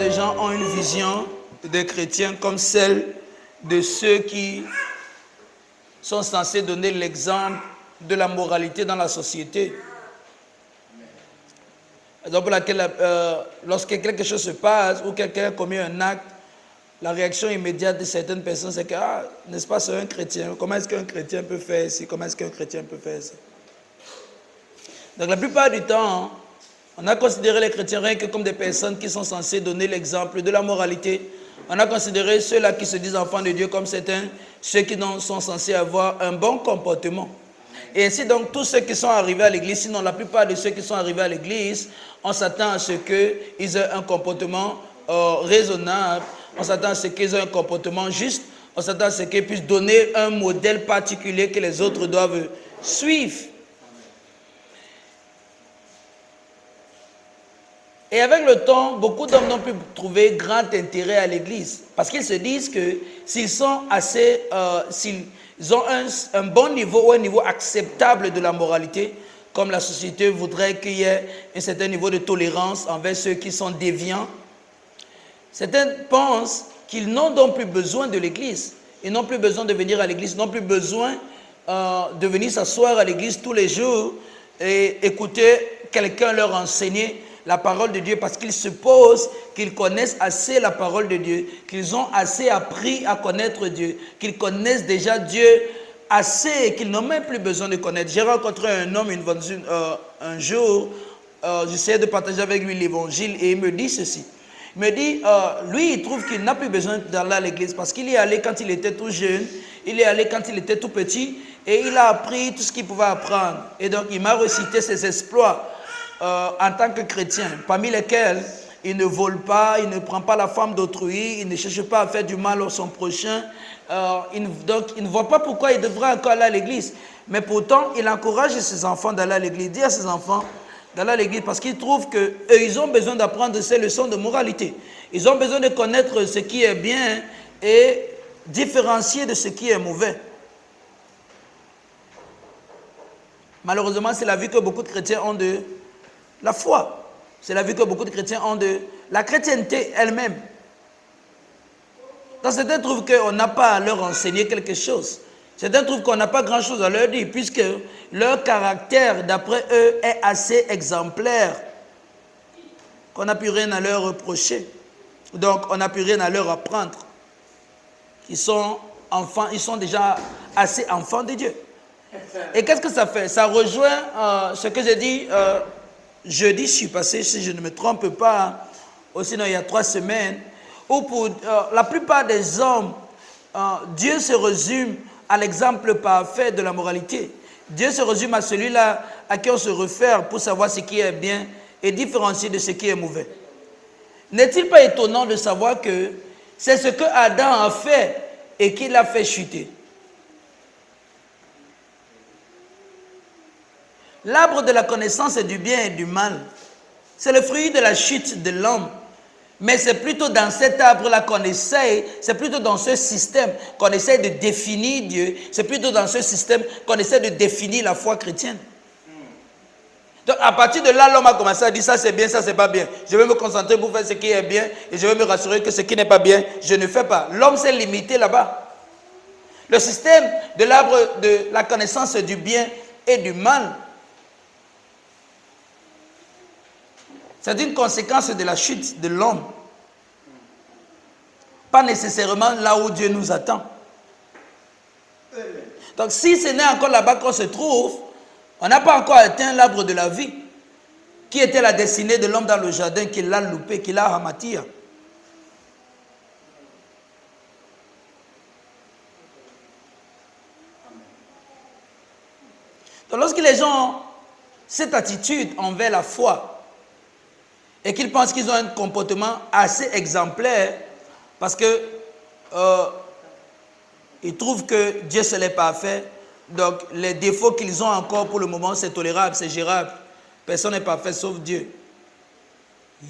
de gens ont une vision des chrétiens comme celle de ceux qui sont censés donner l'exemple de la moralité dans la société. Raison pour laquelle, lorsque quelque chose se passe ou quelqu'un a commis un acte, la réaction immédiate de certaines personnes, c'est que, n'est-ce pas, c'est un chrétien. Comment est-ce qu'un chrétien peut faire ci? Comment est-ce qu'un chrétien peut faire ça? Donc la plupart du temps, on a considéré les chrétiens rien que comme des personnes qui sont censées donner l'exemple de la moralité. On a considéré ceux-là qui se disent enfants de Dieu comme certains, ceux qui sont censés avoir un bon comportement. Et ainsi donc, tous ceux qui sont arrivés à l'église, sinon la plupart de ceux qui sont arrivés à l'église, on s'attend à ce qu'ils aient un comportement raisonnable, on s'attend à ce qu'ils aient un comportement juste, on s'attend à ce qu'ils puissent donner un modèle particulier que les autres doivent suivre. Et avec le temps, beaucoup d'hommes n'ont pu trouver grand intérêt à l'église. Parce qu'ils se disent que s'ils sont assez, s'ils ont un bon niveau ou un niveau acceptable de la moralité, comme la société voudrait qu'il y ait un certain niveau de tolérance envers ceux qui sont déviants, certains pensent qu'ils n'ont donc plus besoin de l'église. Ils n'ont plus besoin de venir à l'église, ils n'ont plus besoin de venir s'asseoir à l'église tous les jours et écouter quelqu'un leur enseigner la parole de Dieu, parce qu'ils supposent qu'ils connaissent assez la parole de Dieu, qu'ils ont assez appris à connaître Dieu, qu'ils connaissent déjà Dieu assez et qu'ils n'ont même plus besoin de connaître. J'ai rencontré un homme un jour, j'essayais de partager avec lui l'évangile et il me dit ceci. Il me dit, lui, il trouve qu'il n'a plus besoin d'aller à l'église parce qu'il y est allé quand il était tout jeune, il est allé quand il était tout petit et il a appris tout ce qu'il pouvait apprendre. Et donc, il m'a recité ses exploits en tant que chrétien, parmi lesquels il ne vole pas, il ne prend pas la femme d'autrui, il ne cherche pas à faire du mal à son prochain. Donc, il ne voit pas pourquoi il devrait encore aller à l'église. Mais pourtant, il encourage ses enfants d'aller à l'église. Il dit à ses enfants d'aller à l'église parce qu'ils trouvent qu'ils ont besoin d'apprendre ces leçons de moralité. Ils ont besoin de connaître ce qui est bien et différencier de ce qui est mauvais. Malheureusement, c'est la vie que beaucoup de chrétiens ont de la foi. C'est la vie que beaucoup de chrétiens ont de la chrétienté elle-même. Donc certains trouvent qu'on n'a pas à leur enseigner quelque chose. Certains trouvent qu'on n'a pas grand-chose à leur dire, puisque leur caractère, d'après eux, est assez exemplaire, qu'on n'a plus rien à leur reprocher. Donc on n'a plus rien à leur apprendre. Ils sont enfants, ils sont déjà assez enfants de Dieu. Et qu'est-ce que ça fait? Ça rejoint ce que j'ai dit jeudi, je suis passé, si je ne me trompe pas, ou sinon il y a 3 semaines, où pour la plupart des hommes, Dieu se résume à l'exemple parfait de la moralité. Dieu se résume à celui-là à qui on se réfère pour savoir ce qui est bien et différencier de ce qui est mauvais. N'est-il pas étonnant de savoir que c'est ce que Adam a fait et qu'il a fait chuter? L'arbre de la connaissance du bien et du mal, c'est le fruit de la chute de l'homme. Mais c'est plutôt dans cet arbre-là qu'on essaye, c'est plutôt dans ce système qu'on essaie de définir Dieu, c'est plutôt dans ce système qu'on essaie de définir la foi chrétienne. Donc à partir de là, l'homme a commencé à dire ça c'est bien, ça c'est pas bien. Je vais me concentrer pour faire ce qui est bien et je vais me rassurer que ce qui n'est pas bien, je ne fais pas. L'homme s'est limité là-bas. Le système de l'arbre de la connaissance du bien et du mal, c'est une conséquence de la chute de l'homme. Pas nécessairement là où Dieu nous attend. Donc si ce n'est encore là-bas qu'on se trouve, on n'a pas encore atteint l'arbre de la vie, qui était la destinée de l'homme dans le jardin, qu'il l'a loupé, qu'il a ramati. Donc lorsque les gens ont cette attitude envers la foi, et qu'ils pensent qu'ils ont un comportement assez exemplaire, parce que ils trouvent que Dieu seul est parfait, donc les défauts qu'ils ont encore pour le moment, c'est tolérable, c'est gérable. Personne n'est parfait sauf Dieu. Ils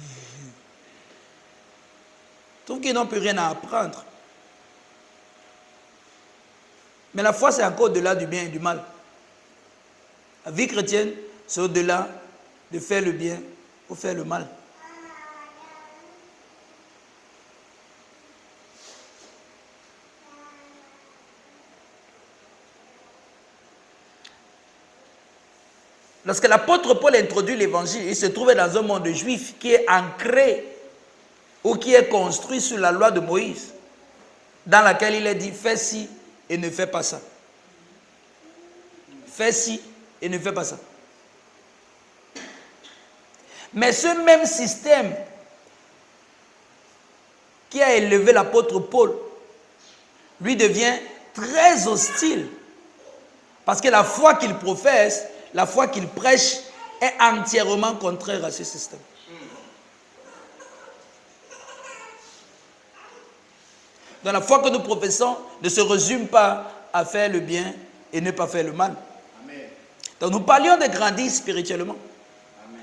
trouvent qu'ils n'ont plus rien à apprendre. Mais la foi, c'est encore au-delà du bien et du mal. La vie chrétienne, c'est au-delà de faire le bien ou faire le mal. Lorsque l'apôtre Paul introduit l'évangile, il se trouvait dans un monde juif qui est ancré ou qui est construit sur la loi de Moïse, dans laquelle il est dit fais ci et ne fais pas ça. Fais ci et ne fais pas ça. Mais ce même système qui a élevé l'apôtre Paul, lui devient très hostile. Parce que la foi qu'il professe, la foi qu'il prêche est entièrement contraire à ce système. Donc la foi que nous professons ne se résume pas à faire le bien et ne pas faire le mal. Amen. Donc nous parlions de grandir spirituellement. Amen.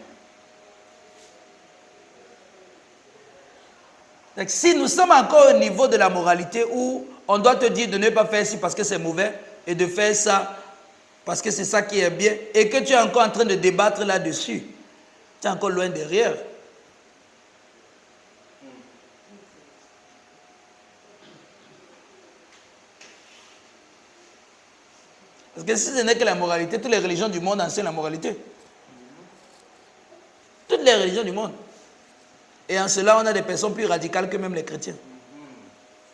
Donc, si nous sommes encore au niveau de la moralité où on doit te dire de ne pas faire ci parce que c'est mauvais et de faire ça parce que c'est ça qui est bien, et que tu es encore en train de débattre là-dessus, tu es encore loin derrière. Parce que si ce n'est que la moralité, toutes les religions du monde enseignent la moralité. Toutes les religions du monde. Et en cela, on a des personnes plus radicales que même les chrétiens.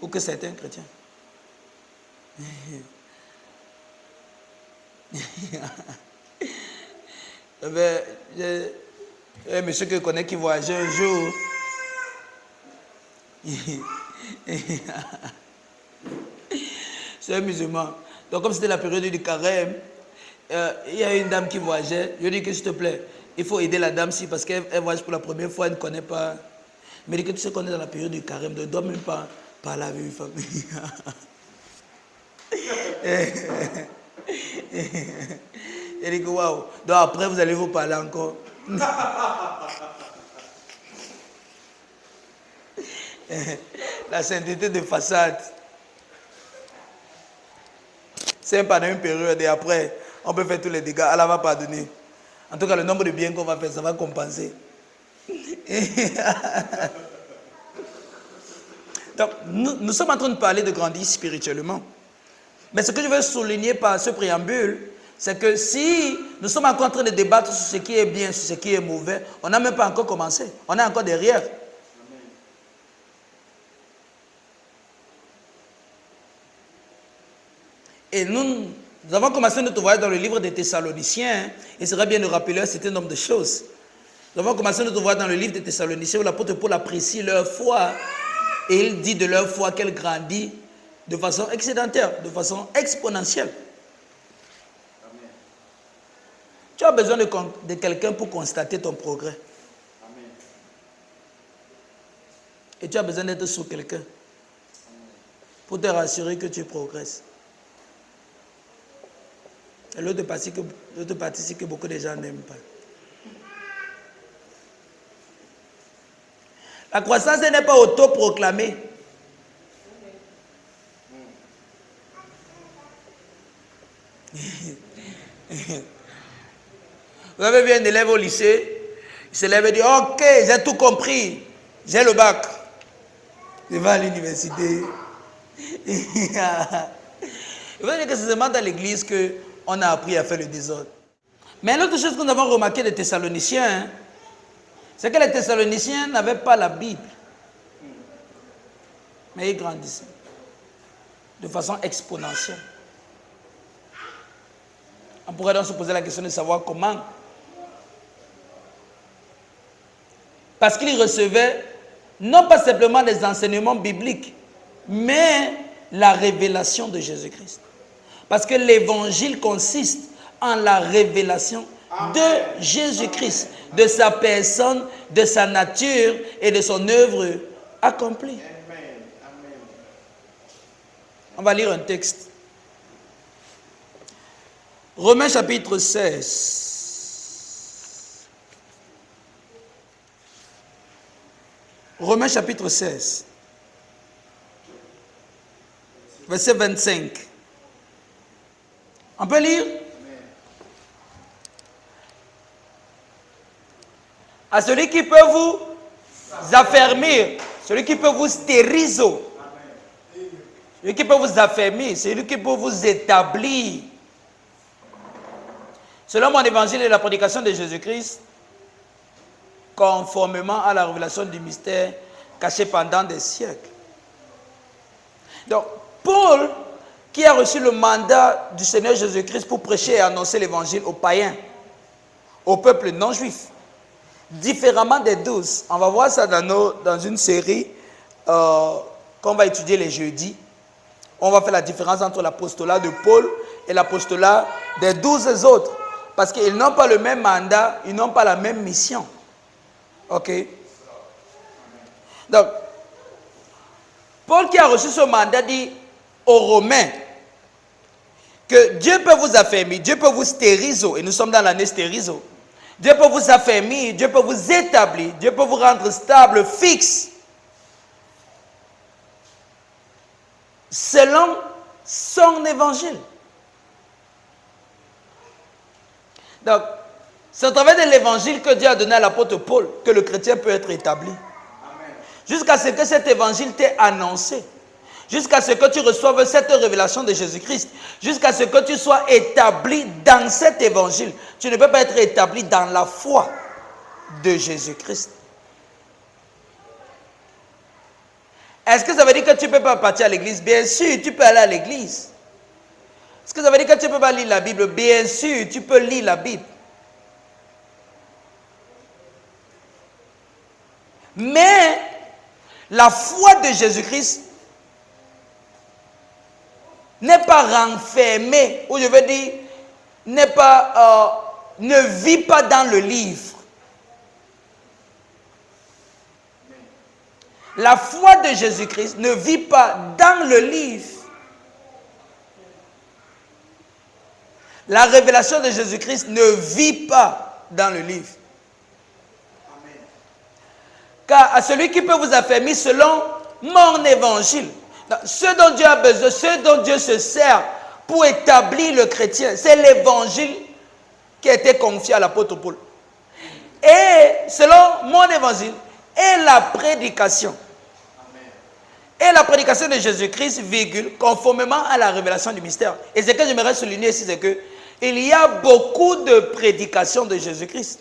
Ou que certains chrétiens. Un monsieur que je connais qui voyageait un jour. C'est un musulman. Donc comme c'était la période du carême, il y a une dame qui voyageait. Je lui ai dit que s'il te plaît, il faut aider la dame-ci parce qu'elle voyage pour la première fois, elle ne connaît pas. Mais il dit que tu sais qu'on est dans la période du carême, donc ne doit même pas parler avec une femme. Il dit que waouh, donc après vous allez vous parler encore. La sainteté de façade. C'est pendant une période et après, on peut faire tous les dégâts. Allah va pardonner. En tout cas, le nombre de biens qu'on va faire, ça va compenser. Donc, nous sommes en train de parler de grandir spirituellement. Mais ce que je veux souligner par ce préambule, c'est que si nous sommes encore en train de débattre sur ce qui est bien, sur ce qui est mauvais, on n'a même pas encore commencé. On est encore derrière. Et nous avons commencé notre voyage dans le livre des Thessaloniciens. Il serait bien de rappeler un certain nombre de choses. Nous avons commencé notre voyage dans le livre des Thessaloniciens où l'apôtre Paul apprécie leur foi. Et il dit de leur foi qu'elle grandit de façon excédentaire, de façon exponentielle. Amen. Tu as besoin de quelqu'un pour constater ton progrès. Amen. Et tu as besoin d'être sous quelqu'un pour te rassurer que tu progresses. Et l'autre partie c'est que beaucoup de gens n'aiment pas. La croissance n'est pas autoproclamée. Vous avez vu un élève au lycée, il se lève et dit ok, j'ai tout compris, j'ai le bac. Je vais à l'université. Il faut dire que c'est seulement dans l'église qu'on a appris à faire le désordre. Mais l'autre chose que nous avons remarqué des Thessaloniciens, c'est que les Thessaloniciens n'avaient pas la Bible. Mais ils grandissaient de façon exponentielle. On pourrait donc se poser la question de savoir comment. Parce qu'ils recevaient non pas simplement les enseignements bibliques, mais la révélation de Jésus-Christ. Parce que l'évangile consiste en la révélation de Jésus-Christ, de sa personne, de sa nature et de son œuvre accomplie. On va lire un texte. Romains chapitre 16. Romains chapitre 16. Verset 25. On peut lire? À celui qui peut vous affermir, celui qui peut vous stériliser, celui qui peut vous affermir, celui qui peut vous établir, Selon mon évangile et la prédication de Jésus-Christ, conformément à la révélation du mystère caché pendant des siècles. Donc, Paul, qui a reçu le mandat du Seigneur Jésus-Christ pour prêcher et annoncer l'évangile aux païens, au peuple non juif, différemment des 12. On va voir ça dans une série qu'on va étudier les jeudis. On va faire la différence entre l'apostolat de Paul et l'apostolat des 12 autres. Parce qu'ils n'ont pas le même mandat, ils n'ont pas la même mission. Ok? Donc, Paul qui a reçu ce mandat dit aux Romains que Dieu peut vous affermir, Dieu peut vous stériser, et nous sommes dans l'année stériso. Dieu peut vous affermir, Dieu peut vous établir, Dieu peut vous rendre stable, fixe, selon son évangile. Donc, c'est au travers de l'évangile que Dieu a donné à l'apôtre Paul que le chrétien peut être établi. Jusqu'à ce que cet évangile t'ait annoncé. Jusqu'à ce que tu reçoives cette révélation de Jésus-Christ. Jusqu'à ce que tu sois établi dans cet évangile. Tu ne peux pas être établi dans la foi de Jésus-Christ. Est-ce que ça veut dire que tu ne peux pas partir à l'église? Bien sûr, tu peux aller à l'église. Est-ce que ça veut dire que tu ne peux pas lire la Bible? Bien sûr, tu peux lire la Bible. Mais la foi de Jésus-Christ n'est pas renfermée, ou je veux dire, ne vit pas dans le livre. La foi de Jésus-Christ ne vit pas dans le livre. La révélation de Jésus-Christ ne vit pas dans le livre. Car à celui qui peut vous affermir selon mon évangile, ce dont Dieu a besoin, ce dont Dieu se sert pour établir le chrétien, c'est l'évangile qui a été confié à l'apôtre Paul. Et selon mon évangile, et la prédication. Et la prédication de Jésus-Christ, virgule, conformément à la révélation du mystère. Et ce que j'aimerais souligner ici, c'est que il y a beaucoup de prédications de Jésus-Christ.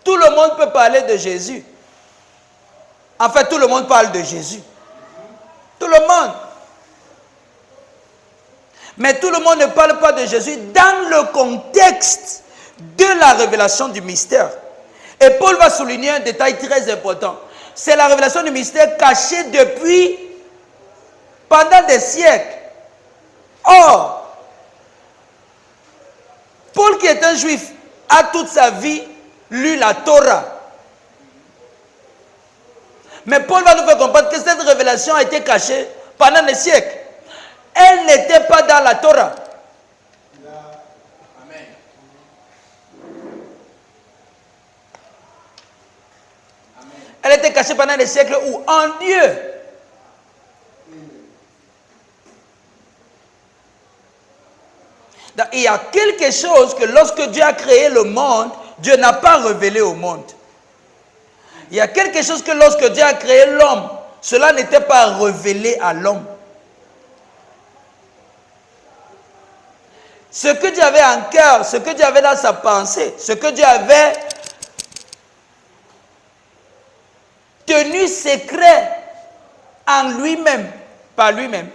Tout le monde peut parler de Jésus. En fait, tout le monde parle de Jésus. Tout le monde. Mais tout le monde ne parle pas de Jésus dans le contexte de la révélation du mystère. Et Paul va souligner un détail très important. C'est la révélation du mystère cachée depuis pendant des siècles. Or, Paul qui est un juif a toute sa vie lu la Torah. Mais Paul va nous faire comprendre que cette révélation a été cachée pendant des siècles. Elle n'était pas dans la Torah. Amen. Elle était cachée pendant des siècles où en Dieu. Donc, il y a quelque chose que lorsque Dieu a créé le monde, Dieu n'a pas révélé au monde. Il y a quelque chose que lorsque Dieu a créé l'homme, cela n'était pas révélé à l'homme. Ce que Dieu avait en cœur, ce que Dieu avait dans sa pensée, ce que Dieu avait tenu secret en lui-même, par lui-même,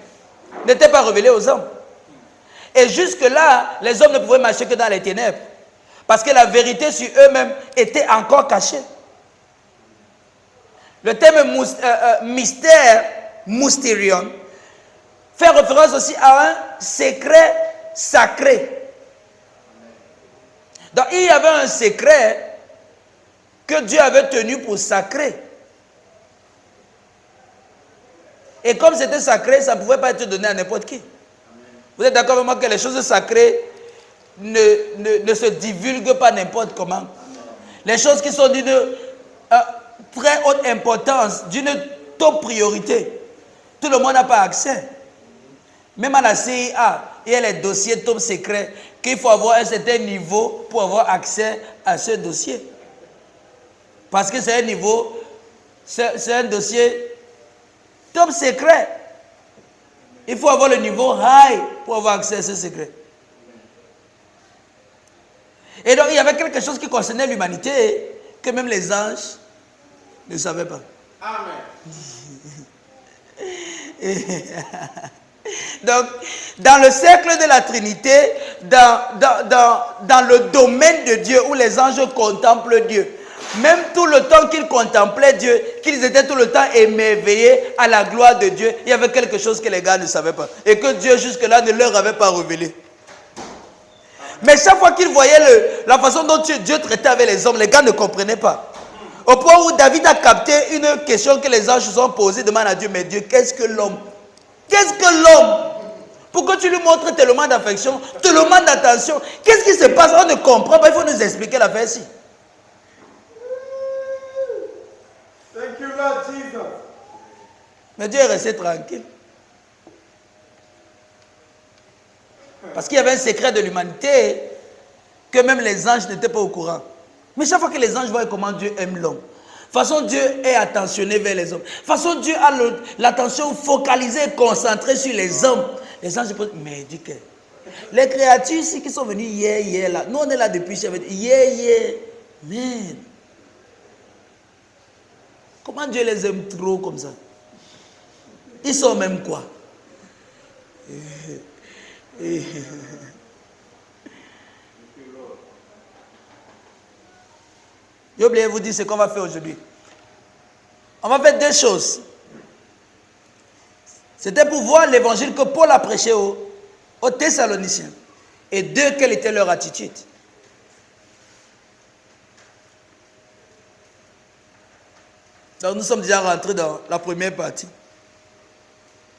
n'était pas révélé aux hommes. Et jusque-là, les hommes ne pouvaient marcher que dans les ténèbres. Parce que la vérité sur eux-mêmes était encore cachée. Le terme mystère, mysterion, fait référence aussi à un secret sacré. Donc il y avait un secret que Dieu avait tenu pour sacré. Et comme c'était sacré, ça ne pouvait pas être donné à n'importe qui. Vous êtes d'accord avec moi que les choses sacrées ne se divulguent pas n'importe comment. Les choses qui sont d'une très haute importance, d'une top priorité, tout le monde n'a pas accès. Même à la CIA, il y a les dossiers top secrets qu'il faut avoir un certain niveau pour avoir accès à ce dossier. Parce que c'est un niveau, c'est un dossier top secret. Il faut avoir le niveau high pour avoir accès à ce secret. Et donc il y avait quelque chose qui concernait l'humanité que même les anges ne savaient pas. Amen. Donc, dans le cercle de la Trinité, dans le domaine de Dieu où les anges contemplent Dieu, même tout le temps qu'ils contemplaient Dieu, qu'ils étaient tout le temps émerveillés à la gloire de Dieu, il y avait quelque chose que les gars ne savaient pas et que Dieu jusque-là ne leur avait pas révélé. Mais chaque fois qu'ils voyaient la façon dont Dieu traitait avec les hommes, les gars ne comprenaient pas. Au point où David a capté une question que les anges se sont posées, demande à Dieu, mais Dieu, qu'est-ce que l'homme? Qu'est-ce que l'homme? Pourquoi tu lui montres tellement d'affection, tellement d'attention? Qu'est-ce qui se passe? On ne comprend pas, il faut nous expliquer l'affaire ici. Thank you, Lord Jesus. Mais Dieu est resté tranquille. Parce qu'il y avait un secret de l'humanité que même les anges n'étaient pas au courant. Mais chaque fois que les anges voient comment Dieu aime l'homme, de toute façon Dieu est attentionné vers les hommes. De toute façon Dieu a l'attention focalisée, concentrée sur les hommes. Les anges se posent, mais dis que les créatures ici qui sont venues hier là, nous on est là depuis hier, mais comment Dieu les aime trop comme ça? Ils sont même quoi? J'ai oublié de vous dire ce qu'on va faire aujourd'hui. On va faire deux choses. C'était pour voir l'évangile que Paul a prêché aux Thessaloniciens. Et deux, quelle était leur attitude. Donc nous sommes déjà rentrés dans la première partie.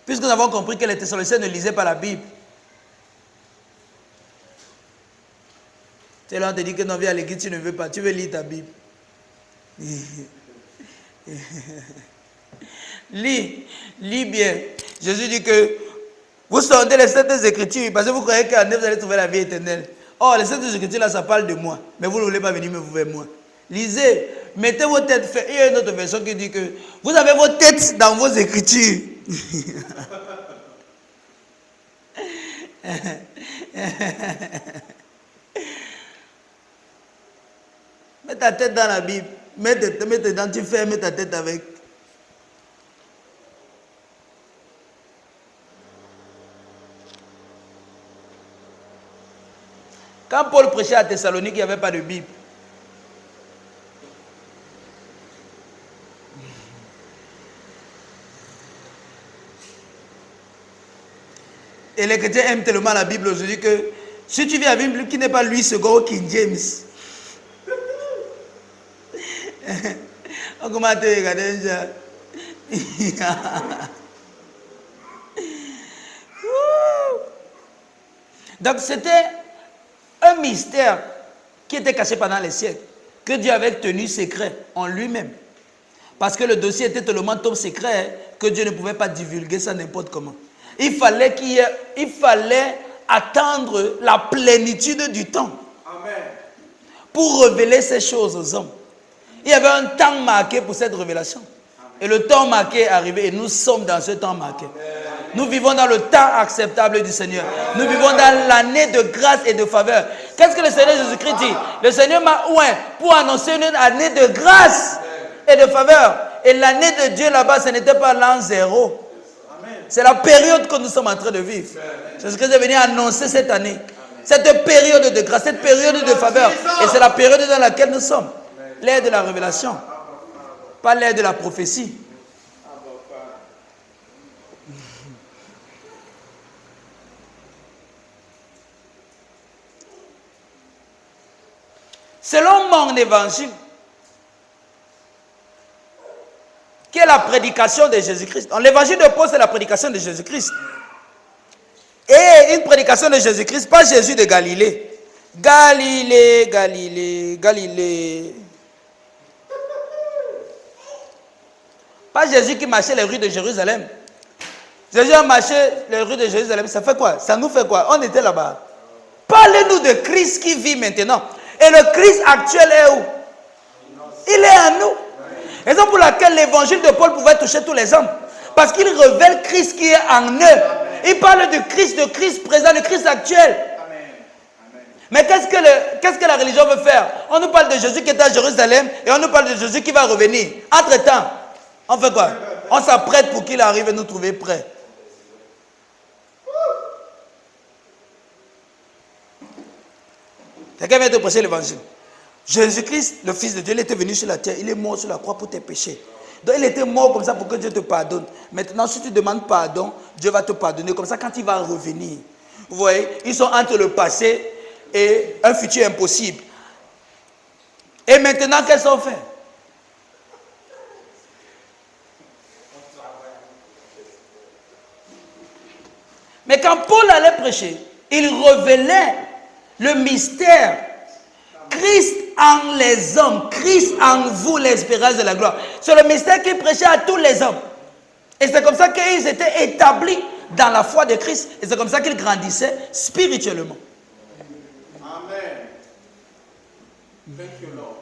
Puisque nous avons compris que les Thessaloniciens ne lisaient pas la Bible. C'est là on te dit que non, viens à l'église, tu ne veux pas, tu veux lire ta Bible. Lis bien. Jésus dit que vous sondez les Saintes Écritures parce que vous croyez qu'en eux vous allez trouver la vie éternelle. Oh, les Saintes Écritures là, ça parle de moi. Mais vous ne voulez pas venir me voir moi. Lisez, mettez vos têtes. Il y a une autre version qui dit que vous avez vos têtes dans vos Écritures. Mets ta tête dans la Bible. Mets dedans, tu fermes ta tête avec. Quand Paul prêchait à Thessalonique, il n'y avait pas de Bible. Et les chrétiens aiment tellement la Bible aujourd'hui que si tu viens à la Bible qui n'est pas Louis II ou King James, on commence à te regarder déjà. Donc c'était un mystère qui était caché pendant les siècles, que Dieu avait tenu secret en lui-même. Parce que le dossier était tellement top secret que Dieu ne pouvait pas divulguer ça n'importe comment. Il fallait attendre la plénitude du temps. Amen. Pour révéler ces choses aux hommes. Il y avait un temps marqué pour cette révélation. Et le temps marqué est arrivé et nous sommes dans ce temps marqué. Nous vivons dans le temps acceptable du Seigneur. Nous vivons dans l'année de grâce et de faveur. Qu'est-ce que le Seigneur Jésus-Christ dit? Le Seigneur m'a oint pour annoncer une année de grâce et de faveur. Et l'année de Dieu là-bas, ce n'était pas l'an zéro. C'est la période que nous sommes en train de vivre. C'est ce que j'ai venu annoncer cette année. Cette période de grâce, cette période de faveur. Et c'est la période dans laquelle nous sommes. L'ère de la révélation. Pas l'ère de la prophétie. Selon mon évangile, qui est la prédication de Jésus-Christ. L'évangile de Paul, c'est la prédication de Jésus-Christ. Et une prédication de Jésus-Christ, pas Jésus de Galilée. Galilée. Pas Jésus qui marchait les rues de Jérusalem. Jésus a marché les rues de Jérusalem. Ça fait quoi? Ça nous fait quoi? On était là-bas. Parlez-nous de Christ qui vit maintenant. Et le Christ actuel est où? Il est en nous. Raison pour laquelle l'évangile de Paul pouvait toucher tous les hommes. Parce qu'il révèle Christ qui est en eux. Il parle de Christ présent, de Christ actuel. Mais qu'est-ce que la religion veut faire? On nous parle de Jésus qui est à Jérusalem et on nous parle de Jésus qui va revenir. Entre-temps, on fait quoi? On s'apprête pour qu'il arrive et nous trouver prêts. Quelqu'un vient te prêcher l'évangile. Jésus-Christ, le Fils de Dieu, il était venu sur la terre. Il est mort sur la croix pour tes péchés. Donc il était mort comme ça pour que Dieu te pardonne. Maintenant, si tu demandes pardon, Dieu va te pardonner. Comme ça, quand il va revenir. Vous voyez, ils sont entre le passé et un futur impossible. Et maintenant, qu'est-ce qu'on fait? Mais quand Paul allait prêcher, il révélait le mystère. Christ en les hommes, Christ en vous, l'espérance de la gloire. C'est le mystère qu'il prêchait à tous les hommes. Et c'est comme ça qu'ils étaient établis dans la foi de Christ. Et c'est comme ça qu'ils grandissaient spirituellement. Amen. Thank you, Lord.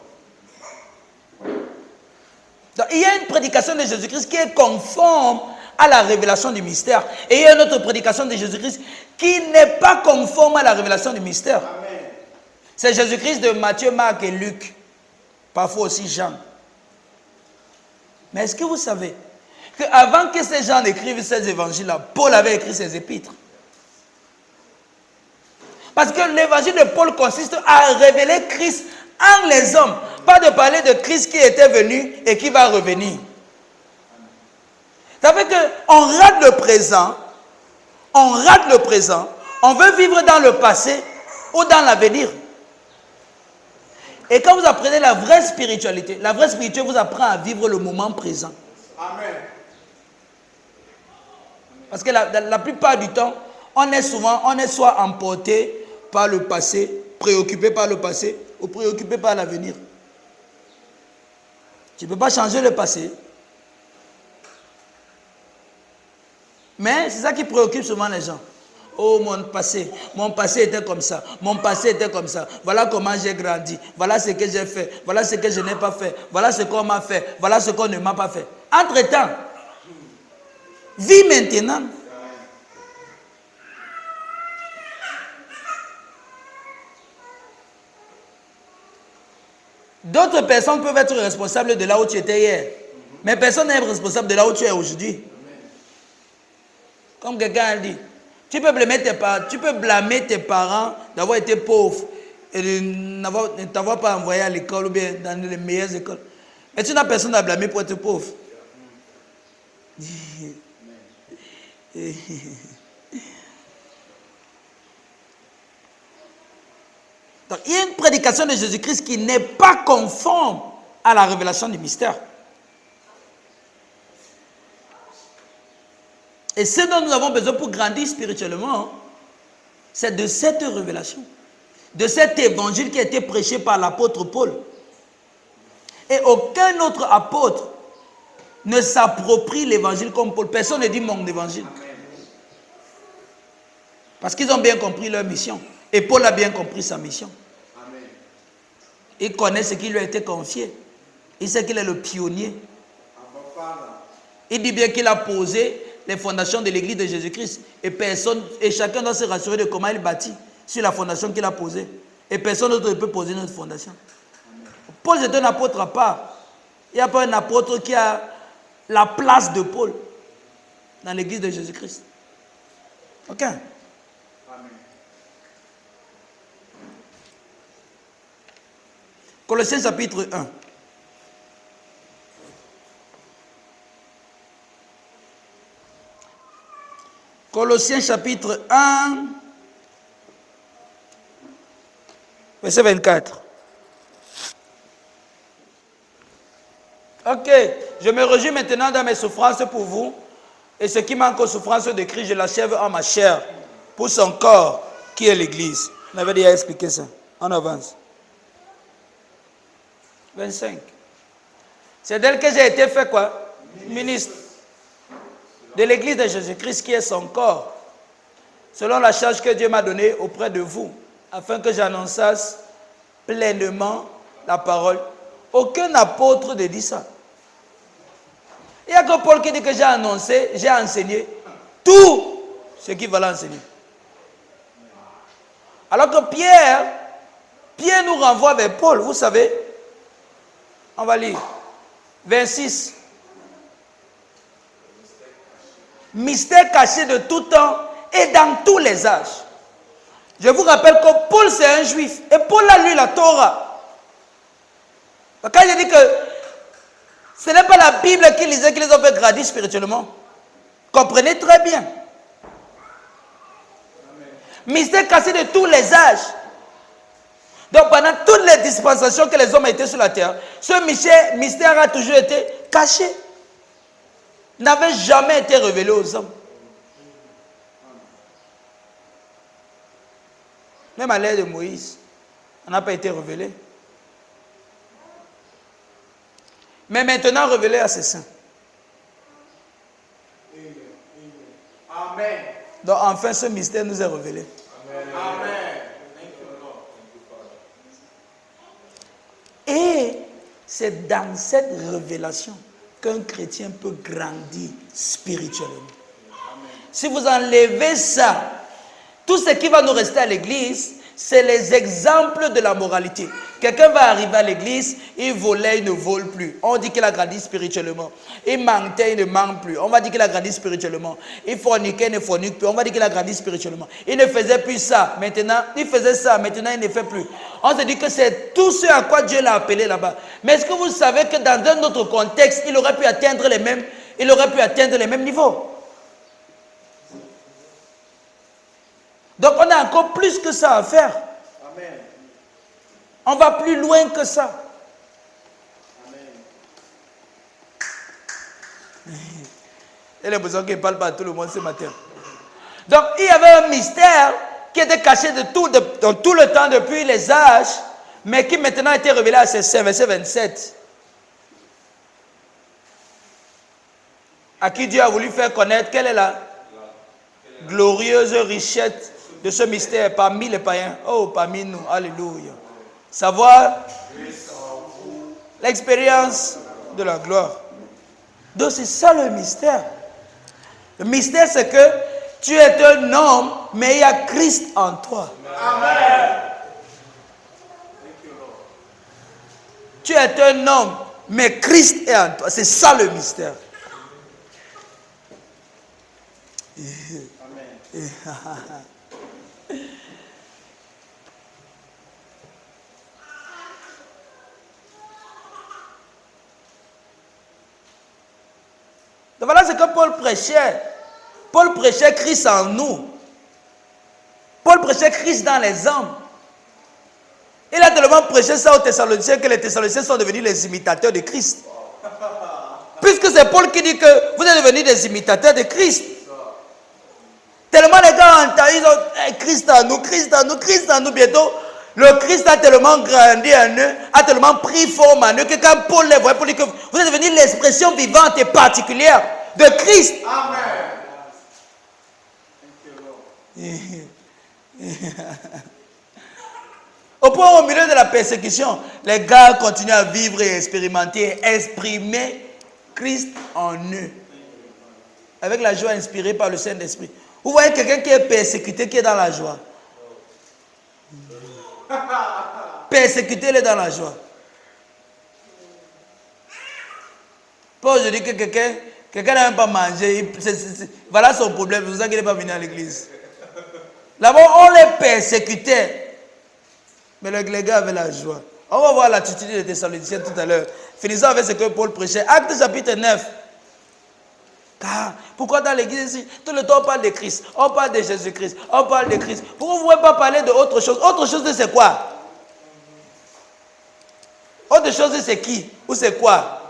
Donc, il y a une prédication de Jésus-Christ qui est conforme à la révélation du mystère. Et il y a une autre prédication de Jésus-Christ qui n'est pas conforme à la révélation du mystère. Amen. C'est Jésus-Christ de Matthieu, Marc et Luc. Parfois aussi Jean. Mais est-ce que vous savez qu'avant que ces gens écrivent ces évangiles-là, Paul avait écrit ses épîtres? Parce que l'évangile de Paul consiste à révéler Christ en les hommes. Pas de parler de Christ qui était venu et qui va revenir. Ça fait qu'on rate le présent. On rate le présent. On veut vivre dans le passé ou dans l'avenir. Et quand vous apprenez la vraie spiritualité vous apprend à vivre le moment présent. Amen. Parce que la plupart du temps, on est soit emporté par le passé, préoccupé par le passé, ou préoccupé par l'avenir. Tu ne peux pas changer le passé. Mais c'est ça qui préoccupe souvent les gens. Oh, mon passé était comme ça, mon passé était comme ça, voilà comment j'ai grandi, voilà ce que j'ai fait, voilà ce que je n'ai pas fait, voilà ce qu'on m'a fait, voilà ce qu'on ne m'a pas fait. Entre-temps, vis maintenant. D'autres personnes peuvent être responsables de là où tu étais hier, mais personne n'est responsable de là où tu es aujourd'hui. Comme quelqu'un a dit, tu peux blâmer tes parents d'avoir été pauvres et de ne t'avoir pas envoyé à l'école ou bien dans les meilleures écoles. Mais tu n'as personne à blâmer pour être pauvre. Donc, il y a une prédication de Jésus-Christ qui n'est pas conforme à la révélation du mystère. Et ce dont nous avons besoin pour grandir spirituellement, c'est de cette révélation, de cet évangile qui a été prêché par l'apôtre Paul. Et aucun autre apôtre ne s'approprie l'évangile comme Paul. Personne ne dit mon évangile. Parce qu'ils ont bien compris leur mission. Et Paul a bien compris sa mission. Il connaît ce qui lui a été confié. Il sait qu'il est le pionnier. Il dit bien qu'il a posé les fondations de l'église de Jésus-Christ. Et chacun doit se rassurer de comment il bâtit sur la fondation qu'il a posée. Et personne d'autre ne peut poser notre fondation. Paul est un apôtre à part. Il n'y a pas un apôtre qui a la place de Paul dans l'église de Jésus-Christ. Ok? Amen. Colossiens chapitre 1. Colossiens chapitre 1, verset 24. Ok, je me réjouis maintenant dans mes souffrances pour vous, et ce qui manque aux souffrances de Christ, je l'achève en ma chair, pour son corps, qui est l'Église. On avait déjà expliqué ça. On avance. 25. C'est d'elle que j'ai été fait quoi? Ministre de l'église de Jésus-Christ qui est son corps, selon la charge que Dieu m'a donnée auprès de vous, afin que j'annonçasse pleinement la parole. Aucun apôtre ne dit ça. Il n'y a que Paul qui dit que j'ai annoncé, j'ai enseigné tout ce qu'il fallait enseigner. Alors que Pierre Pierre nous renvoie vers Paul, vous savez. On va lire. 26. Mystère caché de tout temps et dans tous les âges. Je vous rappelle que Paul c'est un juif et Paul a lu la Torah. Quand il dit que ce n'est pas la Bible qui lisait qui les a fait grandir spirituellement. Comprenez très bien. Amen. Mystère caché de tous les âges. Donc pendant toutes les dispensations que les hommes étaient sur la terre, ce mystère a toujours été caché. N'avait jamais été révélé aux hommes. Même à l'ère de Moïse, on n'a pas été révélé. Mais maintenant révélé à ses saints. Amen. Donc enfin ce mystère nous est révélé. Amen. Et c'est dans cette révélation qu'un chrétien peut grandir spirituellement. Amen. Si vous enlevez ça, tout ce qui va nous rester à l'église, c'est les exemples de la moralité. Quelqu'un va arriver à l'église, il volait, il ne vole plus. On dit qu'il a grandi spirituellement. Il mentait, il ne ment plus. On va dire qu'il a grandi spirituellement. Il forniquait, il ne fornique plus. On va dire qu'il a grandi spirituellement. Il ne faisait plus ça. Maintenant, il faisait ça. Maintenant, il ne fait plus. On se dit que c'est tout ce à quoi Dieu l'a appelé là-bas. Mais est-ce que vous savez que dans un autre contexte, il aurait pu atteindre les mêmes niveaux? Donc, on a encore plus que ça à faire. Amen. On va plus loin que ça. Amen. J'ai l'impression qu'il ne parle pas à tout le monde ce matin. Donc, il y avait un mystère qui était caché dans tout le temps depuis les âges, mais qui maintenant a été révélé à ses saints. Verset 27. À qui Dieu a voulu faire connaître quelle est la glorieuse richesse de ce mystère parmi les païens. Oh, parmi nous. Alléluia. Savoir l'expérience de la gloire. Donc c'est ça le mystère. Le mystère c'est que tu es un homme, mais il y a Christ en toi. Amen. Tu es un homme, mais Christ est en toi. C'est ça le mystère. Amen. Donc voilà ce que Paul prêchait. Paul prêchait Christ en nous. Paul prêchait Christ dans les hommes. Il a tellement prêché ça aux Thessaloniciens que les Thessaloniciens sont devenus les imitateurs de Christ. Puisque c'est Paul qui dit que vous êtes devenus des imitateurs de Christ. Tellement les gars ont entendu, ils ont Christ en nous, Christ en nous, Christ en nous. Bientôt, le Christ a tellement grandi en eux, a tellement pris forme en eux, que quand Paul les voit, Paul dit que vous êtes devenus l'expression vivante et particulière de Christ. Amen. Au point, au milieu de la persécution, les gars continuent à vivre et expérimenter, exprimer Christ en eux. Avec la joie inspirée par le Saint-Esprit. Vous voyez quelqu'un qui est persécuté, qui est dans la joie. Persécuté, il est dans la joie. Pas aujourd'hui que quelqu'un n'a même pas mangé. Voilà son problème, c'est pour ça qu'il n'est pas venu à l'église. Là-bas, on les persécutait. Mais les gars avaient la joie. On va voir l'attitude des Thessaloniciens tout à l'heure. Finissons avec ce que Paul prêchait. Actes chapitre 9. Car, pourquoi dans l'église ici, tout le temps on parle de Christ, on parle de Jésus-Christ, on parle de Christ. Pourquoi vous ne pouvez pas parler d'autre chose? Autre chose, c'est quoi? Autre chose, c'est qui? Ou c'est quoi?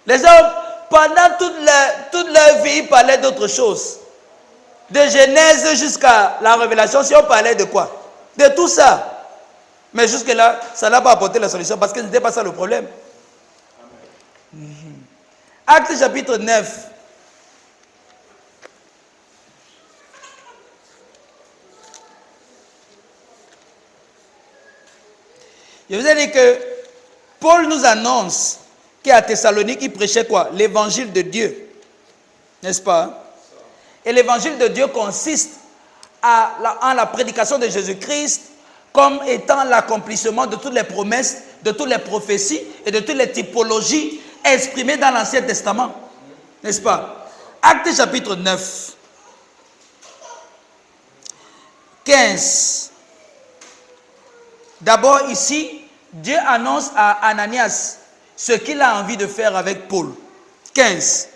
Les hommes, pendant toute leur vie, ils parlaient d'autre chose. De Genèse jusqu'à la Révélation, si on parlait de quoi? De tout ça. Mais jusque-là, ça n'a pas apporté la solution parce que ce n'était pas ça le problème. Actes chapitre 9. Je vous ai dit que Paul nous annonce qu'à Thessalonique, il prêchait quoi? L'évangile de Dieu. N'est-ce pas? Et l'évangile de Dieu consiste en la prédication de Jésus-Christ comme étant l'accomplissement de toutes les promesses, de toutes les prophéties et de toutes les typologies exprimées dans l'Ancien Testament. N'est-ce pas? Actes chapitre 9, 15. D'abord ici, Dieu annonce à Ananias ce qu'il a envie de faire avec Paul. 15.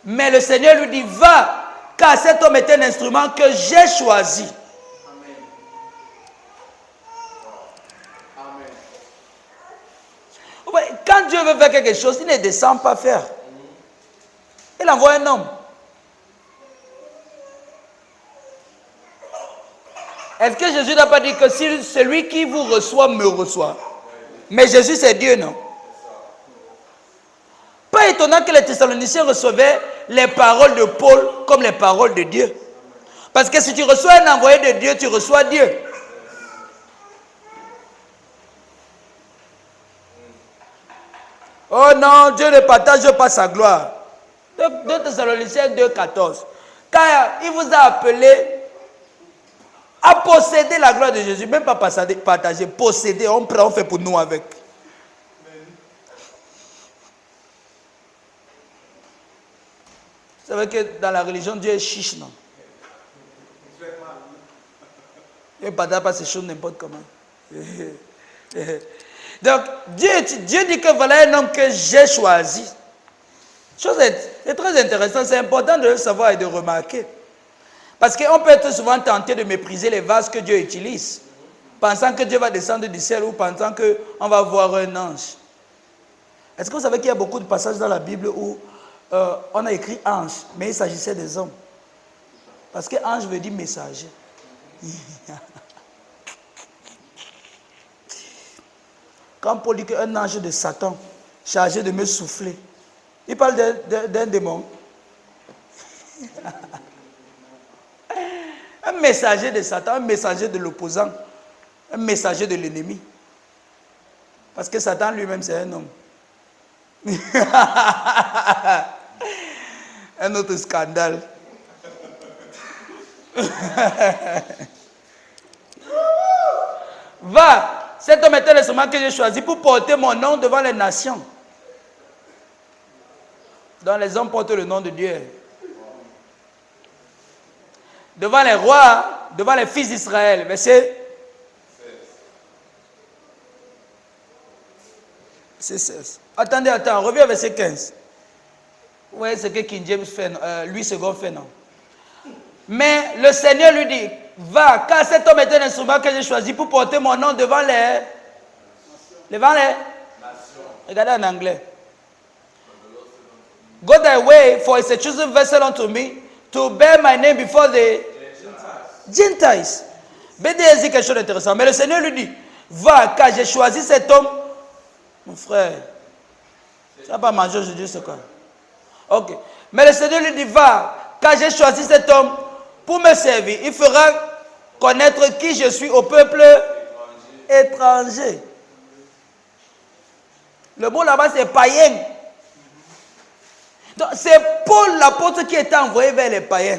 Mais le Seigneur lui dit, va, car cet homme est un instrument que j'ai choisi. Amen. Quand Dieu veut faire quelque chose, il ne descend pas faire. Il envoie un homme. Est-ce que Jésus n'a pas dit que si celui qui vous reçoit me reçoit? Mais Jésus c'est Dieu, non? Pas étonnant que les Thessaloniciens recevaient les paroles de Paul comme les paroles de Dieu. Parce que si tu reçois un envoyé de Dieu, tu reçois Dieu. Oh non, Dieu ne partage pas sa gloire. 2 Thessaloniciens 2,14. Car il vous a appelé à posséder la gloire de Jésus. Même pas partager, posséder. On prend, on fait pour nous avec. Vous savez que dans la religion, Dieu est chiche, non? Il ne partage pas ces choses n'importe comment. Donc, Dieu dit que voilà un homme que j'ai choisi. C'est très intéressant, c'est important de le savoir et de remarquer. Parce qu'on peut être souvent tenté de mépriser les vases que Dieu utilise, pensant que Dieu va descendre du ciel ou pensant qu'on va voir un ange. Est-ce que vous savez qu'il y a beaucoup de passages dans la Bible où on a écrit ange, mais il s'agissait des hommes? Parce que ange veut dire messager. Quand Paul dit qu'un ange de Satan chargé de me souffler, il parle d'un démon. Un messager de Satan, un messager de l'opposant, un messager de l'ennemi. Parce que Satan lui-même, c'est un homme. Un autre scandale. Va, cet homme est un instrument que j'ai choisi pour porter mon nom devant les nations. Dont les hommes portent le nom de Dieu. Devant les rois, devant les fils d'Israël. Verset 16. Attendez, reviens au verset 15. Vous voyez ce que King James fait, Louis II fait, non? Mais le Seigneur lui dit, va, car cet homme est un instrument que j'ai choisi pour porter mon nom devant les nations. Regardez en anglais. Go thy way, for it's a chosen vessel unto me to bear my name before the Gentiles. BDS dit quelque chose d'intéressant. Mais le Seigneur lui dit, va, car j'ai choisi cet homme. Mon frère, tu n'as pas mangé aujourd'hui, c'est quoi? Ok. Mais le Seigneur lui dit, va, car j'ai choisi cet homme pour me servir. Il fera connaître qui je suis au peuple étranger. Le mot là-bas, c'est païen. Donc, c'est Paul l'apôtre qui était envoyé vers les païens.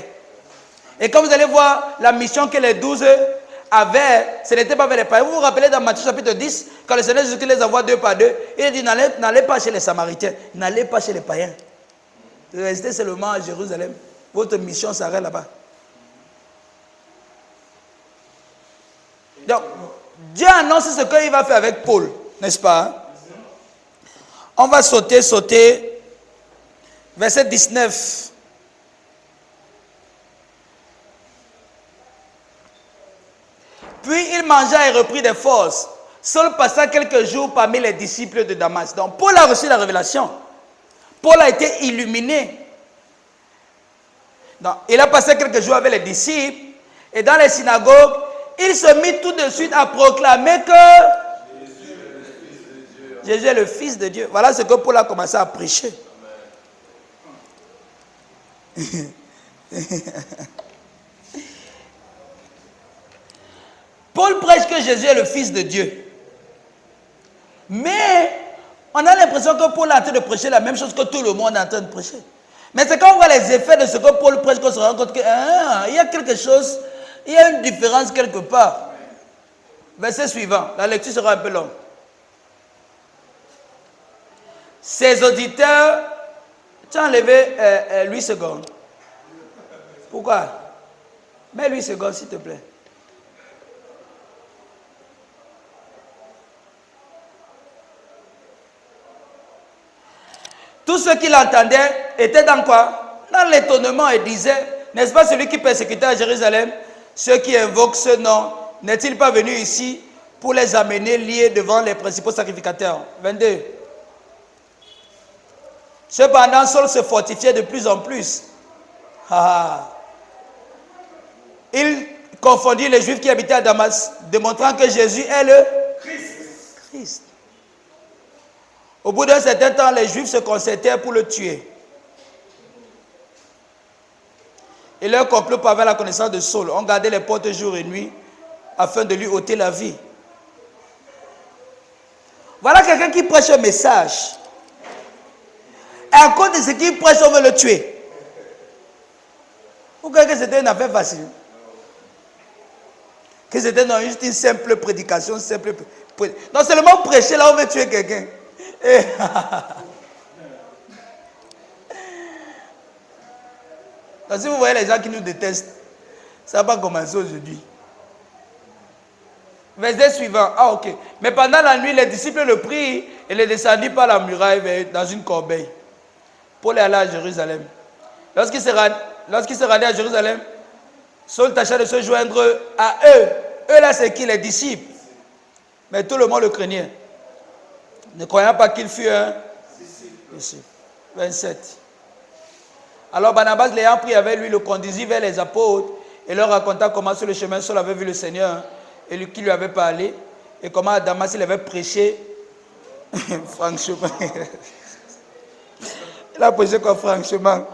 Et comme vous allez voir, la mission que les 12 avaient, ce n'était pas vers les païens. Vous vous rappelez dans Matthieu chapitre 10, quand le Seigneur Jésus les envoie 2 par 2, il dit, n'allez pas chez les Samaritains, n'allez pas chez les païens. Restez seulement à Jérusalem. Votre mission s'arrête là-bas. Donc, Dieu annonce ce qu'il va faire avec Paul, n'est-ce pas? Hein? On va sauter. Verset 19. Puis il mangea et reprit des forces. Saul passa quelques jours parmi les disciples de Damas. Donc Paul a reçu la révélation. Paul a été illuminé. Donc, il a passé quelques jours avec les disciples. Et dans les synagogues, il se mit tout de suite à proclamer que Jésus est le Fils de Dieu. Voilà ce que Paul a commencé à prêcher. Paul prêche que Jésus est le Fils de Dieu. Mais on a l'impression que Paul est en train de prêcher la même chose que tout le monde est en train de prêcher. Mais c'est quand on voit les effets de ce que Paul prêche qu'on se rend compte qu'il y a quelque chose, il y a une différence quelque part. Verset suivant, la lecture sera un peu longue. Ses auditeurs, tu as enlevé 8 secondes. Pourquoi? Mets 8 secondes s'il te plaît. Tous ceux qui l'entendaient étaient dans quoi? Dans l'étonnement et disaient, n'est-ce pas celui qui persécutait à Jérusalem ceux qui invoquent ce nom, n'est-il pas venu ici pour les amener liés devant les principaux sacrificateurs? 22. Cependant, Saul se fortifiait de plus en plus. Il confondit les Juifs qui habitaient à Damas, démontrant que Jésus est le Christ. Au bout d'un certain temps, les Juifs se concertèrent pour le tuer. Et leur complot parvint à la connaissance de Saul. On gardait les portes jour et nuit afin de lui ôter la vie. Voilà quelqu'un qui prêche un message. Et à cause de ce qu'il prêche, on veut le tuer. Vous croyez que c'était une affaire facile? Que c'était non, juste une simple prédication, non seulement prêcher, là on veut tuer quelqu'un. Et donc, si vous voyez les gens qui nous détestent, ça va pas commencer aujourd'hui. Verset suivant. Ah ok. Mais pendant la nuit, les disciples le prirent et le descendit par la muraille dans une corbeille. Paul est allé à Jérusalem. Lorsqu'il se rendait à Jérusalem, Saul tâcha de se joindre à eux. Eux là, c'est qui? Les disciples. Mais tout le monde le craignait. Ne croyant pas qu'il fût un disciple. 27. Alors Barnabas, l'ayant pris avec lui, le conduisit vers les apôtres et leur raconta comment sur le chemin Saul avait vu le Seigneur et lui, qui lui avait parlé, et comment à Damas il avait prêché franchement. Il a prêché quoi franchement?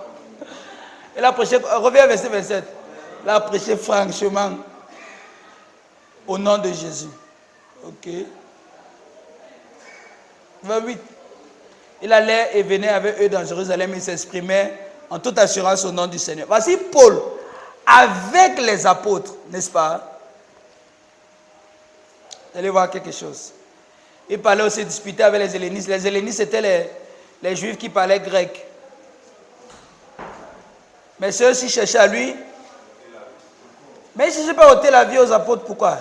Il a prêché, reviens à verset 27. Il a prêché franchement au nom de Jésus. Ok. 28. Il allait et venait avec eux dans Jérusalem et s'exprimait en toute assurance au nom du Seigneur. Voici Paul avec les apôtres, n'est-ce pas? Vous allez voir quelque chose. Il parlait aussi, disputait avec les hellénistes. Les hellénistes, c'était les juifs qui parlaient grec. Mais ceux-ci cherchaient à lui. Mais il ne cherchait pas à ôter la vie aux apôtres. Pourquoi?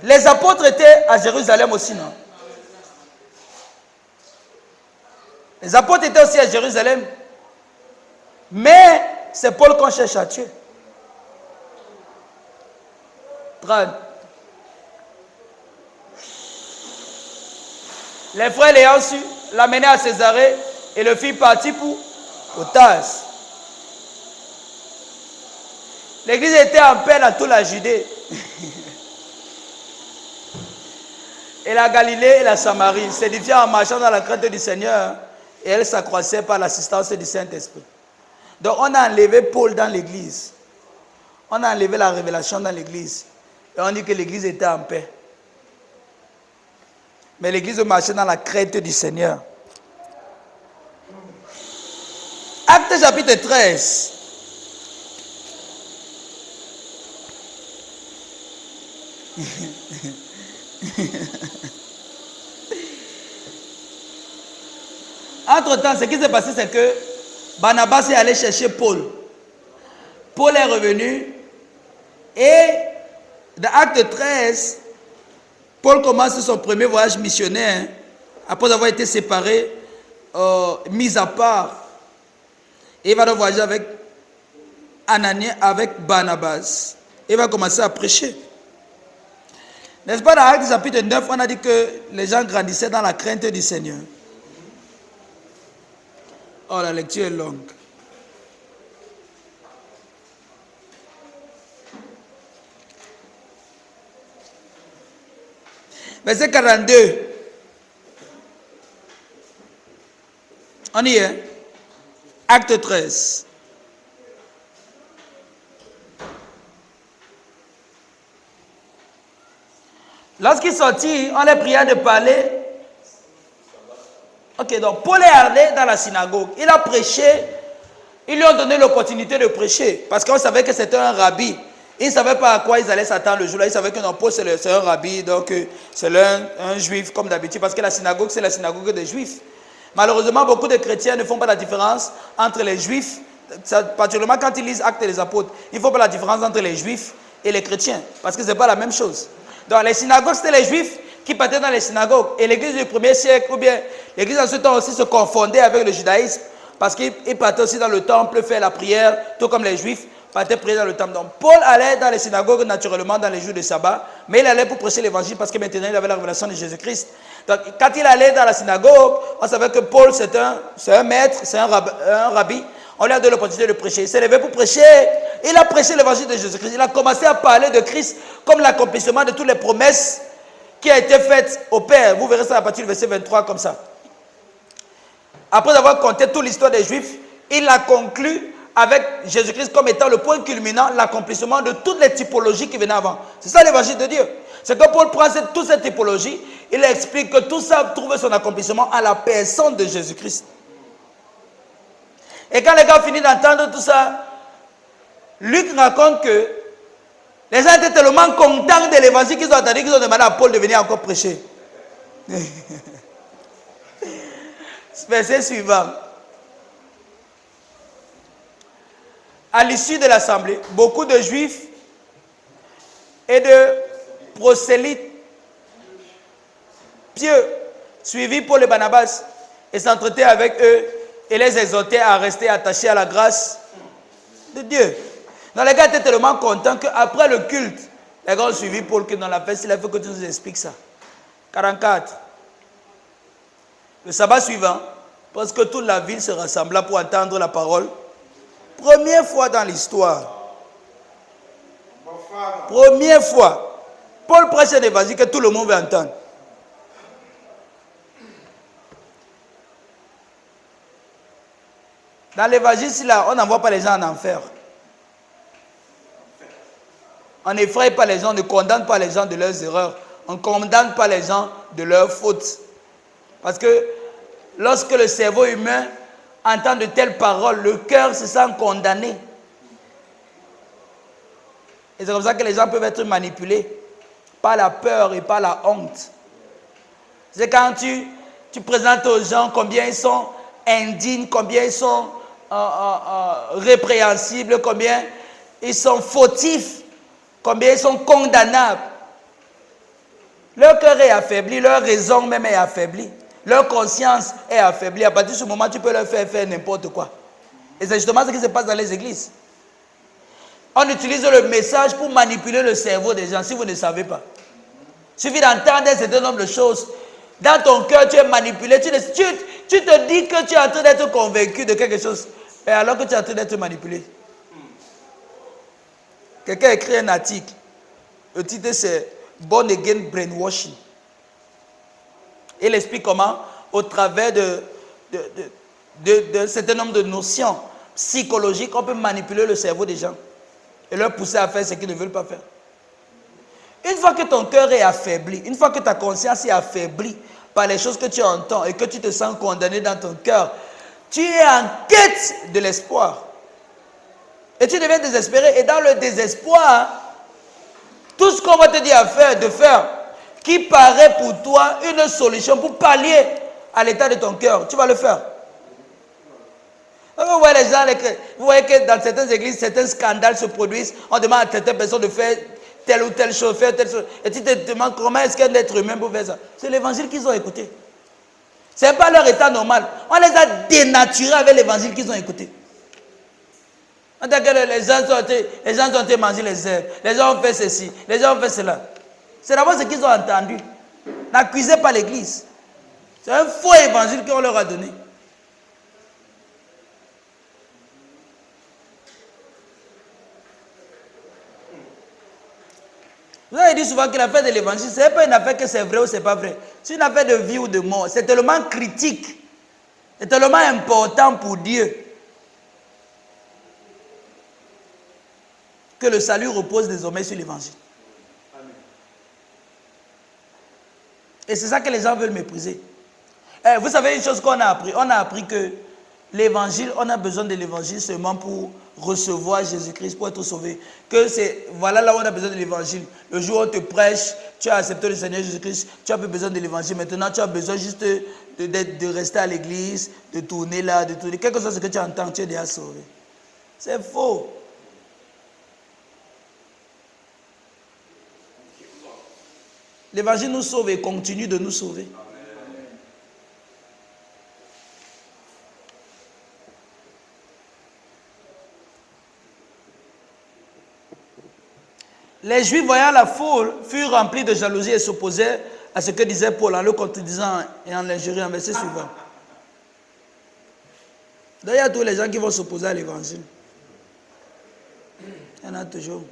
Les apôtres étaient à Jérusalem aussi, non? Les apôtres étaient aussi à Jérusalem. Mais c'est Paul qu'on cherche à tuer. 30. Les frères l'ayant su, l'amenaient à Césarée et le firent partir pour Tars. L'église était en paix dans toute la Judée. Et la Galilée et la Samarie s'édifiaient en marchant dans la crainte du Seigneur et elles s'accroissaient par l'assistance du Saint-Esprit. Donc on a enlevé Paul dans l'église. On a enlevé la révélation dans l'église. Et on dit que l'église était en paix. Mais l'église marchait dans la crainte du Seigneur. Acte chapitre 13. Entre-temps, ce qui s'est passé, c'est que Barnabas est allé chercher Paul. Paul est revenu et dans Acte 13, Paul commence son premier voyage missionnaire après avoir été séparé, mis à part. Et il va donc voyager avec Ananias, avec Barnabas. Il va commencer à prêcher. N'est-ce pas, dans Acte chapitre 9, on a dit que les gens grandissaient dans la crainte du Seigneur. Oh, la lecture est longue. Verset 42. On y est. Acte 13. Lorsqu'il sortit, on les pria de parler Ok, donc Paul est allé dans la synagogue. Il a prêché. Ils lui ont donné l'opportunité de prêcher. Parce qu'on savait que c'était un rabbi. Ils ne savaient pas à quoi ils allaient s'attendre le jour-là. Ils savaient que non, Paul c'est un rabbi. Donc c'est un juif comme d'habitude. Parce que la synagogue, c'est la synagogue des juifs. Malheureusement, beaucoup de chrétiens ne font pas la différence entre les juifs. Particulièrement quand ils lisent Actes des Apôtres. Ils ne font pas la différence entre les juifs et les chrétiens. Parce que ce n'est pas la même chose. Donc les synagogues, c'était les juifs qui partaient dans les synagogues. Et l'église du 1er siècle, ou bien l'église en ce temps aussi se confondait avec le judaïsme. Parce qu'ils partaient aussi dans le temple faire la prière, tout comme les juifs partaient prier dans le temple. Donc Paul allait dans les synagogues naturellement dans les jours de sabbat. Mais il allait pour prêcher l'évangile parce que maintenant il avait la révélation de Jésus-Christ. Donc quand il allait dans la synagogue, on savait que Paul c'est un maître, c'est un rabbi. On lui a donné l'opportunité de prêcher. Il s'est levé pour prêcher. Il a prêché l'évangile de Jésus-Christ. Il a commencé à parler de Christ comme l'accomplissement de toutes les promesses qui a été faite au Père. Vous verrez ça à partir du verset 23 comme ça. Après avoir conté toute l'histoire des Juifs, il a conclu avec Jésus-Christ comme étant le point culminant, l'accomplissement de toutes les typologies qui venaient avant. C'est ça l'évangile de Dieu. C'est que Paul prend toute cette typologie, il explique que tout ça trouve son accomplissement à la personne de Jésus-Christ. Et quand les gars ont fini d'entendre tout ça, Luc raconte que les gens étaient tellement contents de l'évangile qu'ils ont entendu qu'ils ont demandé à Paul de venir encore prêcher. Verset suivant. À l'issue de l'assemblée, beaucoup de juifs et de prosélytes pieux suivis Paul et Barnabas et s'entretenaient avec eux et les exhortaient à rester attachés à la grâce de Dieu. Donc les gars étaient tellement contents qu'après le culte, les gars ont suivi Paul que dans la fête, il a fait que tu nous expliques ça. 44. Le sabbat suivant, parce que toute la ville se rassembla pour entendre la parole. Première fois dans l'histoire. Première fois. Paul prêche un évangile que tout le monde veut entendre. Dans l'évangile, là, on n'envoie pas les gens en enfer. On n'effraie pas les gens, on ne condamne pas les gens de leurs erreurs. On ne condamne pas les gens de leurs fautes. Parce que lorsque le cerveau humain entend de telles paroles, le cœur se sent condamné. Et c'est comme ça que les gens peuvent être manipulés par la peur et par la honte. C'est quand tu présentes aux gens combien ils sont indignes, combien ils sont répréhensibles, combien ils sont fautifs, combien ils sont condamnables. Leur cœur est affaibli, leur raison même est affaiblie. Leur conscience est affaiblie. À partir de ce moment, tu peux leur faire n'importe quoi. Et c'est justement ce qui se passe dans les églises. On utilise le message pour manipuler le cerveau des gens, si vous ne savez pas. Il suffit d'entendre un certain nombre de choses. Dans ton cœur, tu es manipulé. Tu te dis que tu es en train d'être convaincu de quelque chose. Et alors que tu es en train d'être manipulé. Quelqu'un a écrit un article. Le titre c'est Born Again Brainwashing. Il explique comment, au travers d'un certain nombre de notions psychologiques, on peut manipuler le cerveau des gens et leur pousser à faire ce qu'ils ne veulent pas faire. Une fois que ton cœur est affaibli, une fois que ta conscience est affaiblie par les choses que tu entends et que tu te sens condamné dans ton cœur, tu es en quête de l'espoir. Et tu deviens désespéré. Et dans le désespoir, tout ce qu'on va te dire de faire, qui paraît pour toi une solution pour pallier à l'état de ton cœur, tu vas le faire. Vous voyez les gens, vous voyez que dans certaines églises, certains scandales se produisent. On demande à certaines personnes de faire telle ou telle chose, faire telle chose. Et tu te demandes comment est-ce qu'un être humain peut faire ça. C'est l'évangile qu'ils ont écouté. Ce n'est pas leur état normal. On les a dénaturés avec l'évangile qu'ils ont écouté. Les gens ont été manger les herbes, les gens ont fait ceci, les gens ont fait cela. C'est d'abord ce qu'ils ont entendu. N'accusez pas l'église. C'est un faux évangile qu'on leur a donné. Vous avez dit souvent que l'affaire de l'évangile, ce n'est pas une affaire que c'est vrai ou c'est pas vrai. C'est une affaire de vie ou de mort. C'est tellement critique. C'est tellement important pour Dieu. Que le salut repose désormais sur l'évangile. Et c'est ça que les gens veulent mépriser. Vous savez une chose qu'on a appris? On a appris que l'évangile, on a besoin de l'évangile seulement pour recevoir Jésus-Christ, pour être sauvé. Que c'est, voilà là où on a besoin de l'évangile. Le jour où on te prêche, tu as accepté le Seigneur Jésus-Christ, tu as plus besoin de l'évangile. Maintenant, tu as besoin juste de rester à l'église, de tourner là, de tourner. Quel que soit ce que tu entends, tu es déjà sauvé. C'est faux. L'évangile nous sauve et continue de nous sauver. Les Juifs, voyant la foule, furent remplis de jalousie et s'opposaient à ce que disait Paul en le contredisant et en l'injuriant. Verset suivant. D'ailleurs, il y a tous les gens qui vont s'opposer à l'évangile. Il y en a toujours.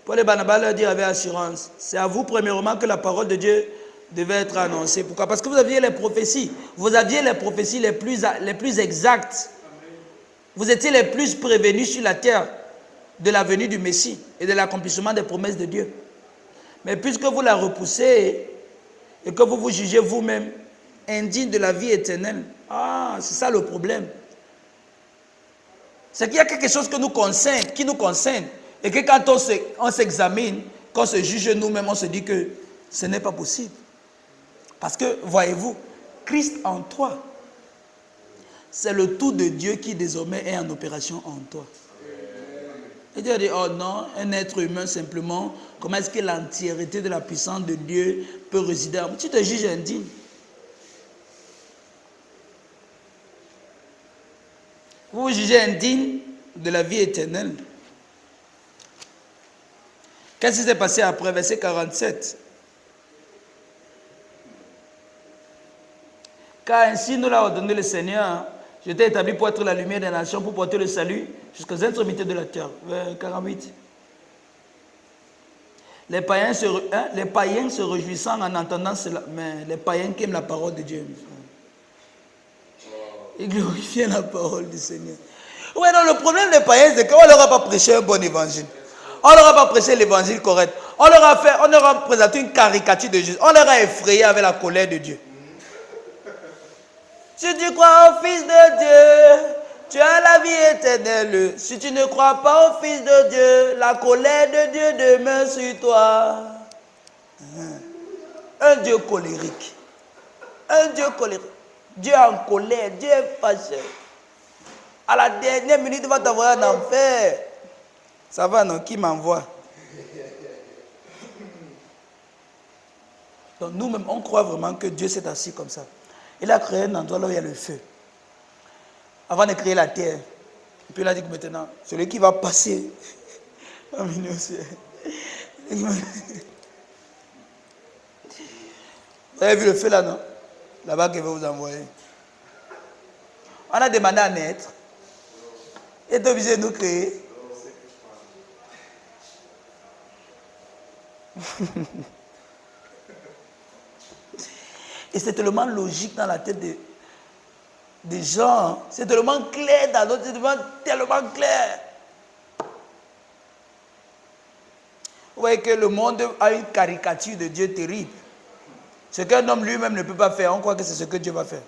Paul et Barnabas leur dirent avec assurance, c'est à vous premièrement que la parole de Dieu devait être annoncée. Pourquoi? Parce que vous aviez les prophéties. Vous aviez les prophéties les plus exactes. Vous étiez les plus prévenus sur la terre de la venue du Messie et de l'accomplissement des promesses de Dieu. Mais puisque vous la repoussez et que vous vous jugez vous-même indigne de la vie éternelle, c'est ça le problème. C'est qu'il y a quelque chose qui nous concerne et que quand on s'examine, quand on se juge nous-mêmes, on se dit que ce n'est pas possible. Parce que, voyez-vous, Christ en toi, c'est le tout de Dieu qui désormais est en opération en toi. Et Dieu a dit, oh non, un être humain simplement, comment est-ce que l'entièreté de la puissance de Dieu peut résider en moi? Tu te juges indigne. Vous vous jugez indigne de la vie éternelle. Qu'est-ce qui s'est passé après? Verset 47. Car ainsi nous l'a ordonné le Seigneur, je t'ai établi pour être la lumière des nations, pour porter le salut jusqu'aux extrémités de la terre. Vers 48. Les païens se réjouissant en entendant cela, mais les païens qui aiment la parole de Dieu, ils glorifient la parole du Seigneur. Oui, non, le problème des païens, c'est qu'on ne leur a pas prêché un bon évangile. On ne leur a pas prêché l'évangile correct. On leur a présenté une caricature de Jésus. On leur a effrayé avec la colère de Dieu. Si tu crois au Fils de Dieu, tu as la vie éternelle. Si tu ne crois pas au Fils de Dieu, la colère de Dieu demeure sur toi. Un Dieu colérique. Un Dieu colérique. Dieu est en colère, Dieu est fâché. À la dernière minute, il va t'envoyer en enfer. Ça va, non? Qui m'envoie? Donc nous-mêmes, on croit vraiment que Dieu s'est assis comme ça. Il a créé un endroit là où il y a le feu. Avant de créer la terre. Et puis il a dit que maintenant, celui qui va passer. Vous avez vu le feu là, non? Là-bas qu'il va vous envoyer. On a demandé à naître. Il est obligé de nous créer. Et c'est tellement logique dans la tête des gens. C'est tellement clair dans notre tête, tellement clair. Vous voyez que le monde a une caricature de Dieu terrible. Ce qu'un homme lui-même ne peut pas faire, on croit que c'est ce que Dieu va faire.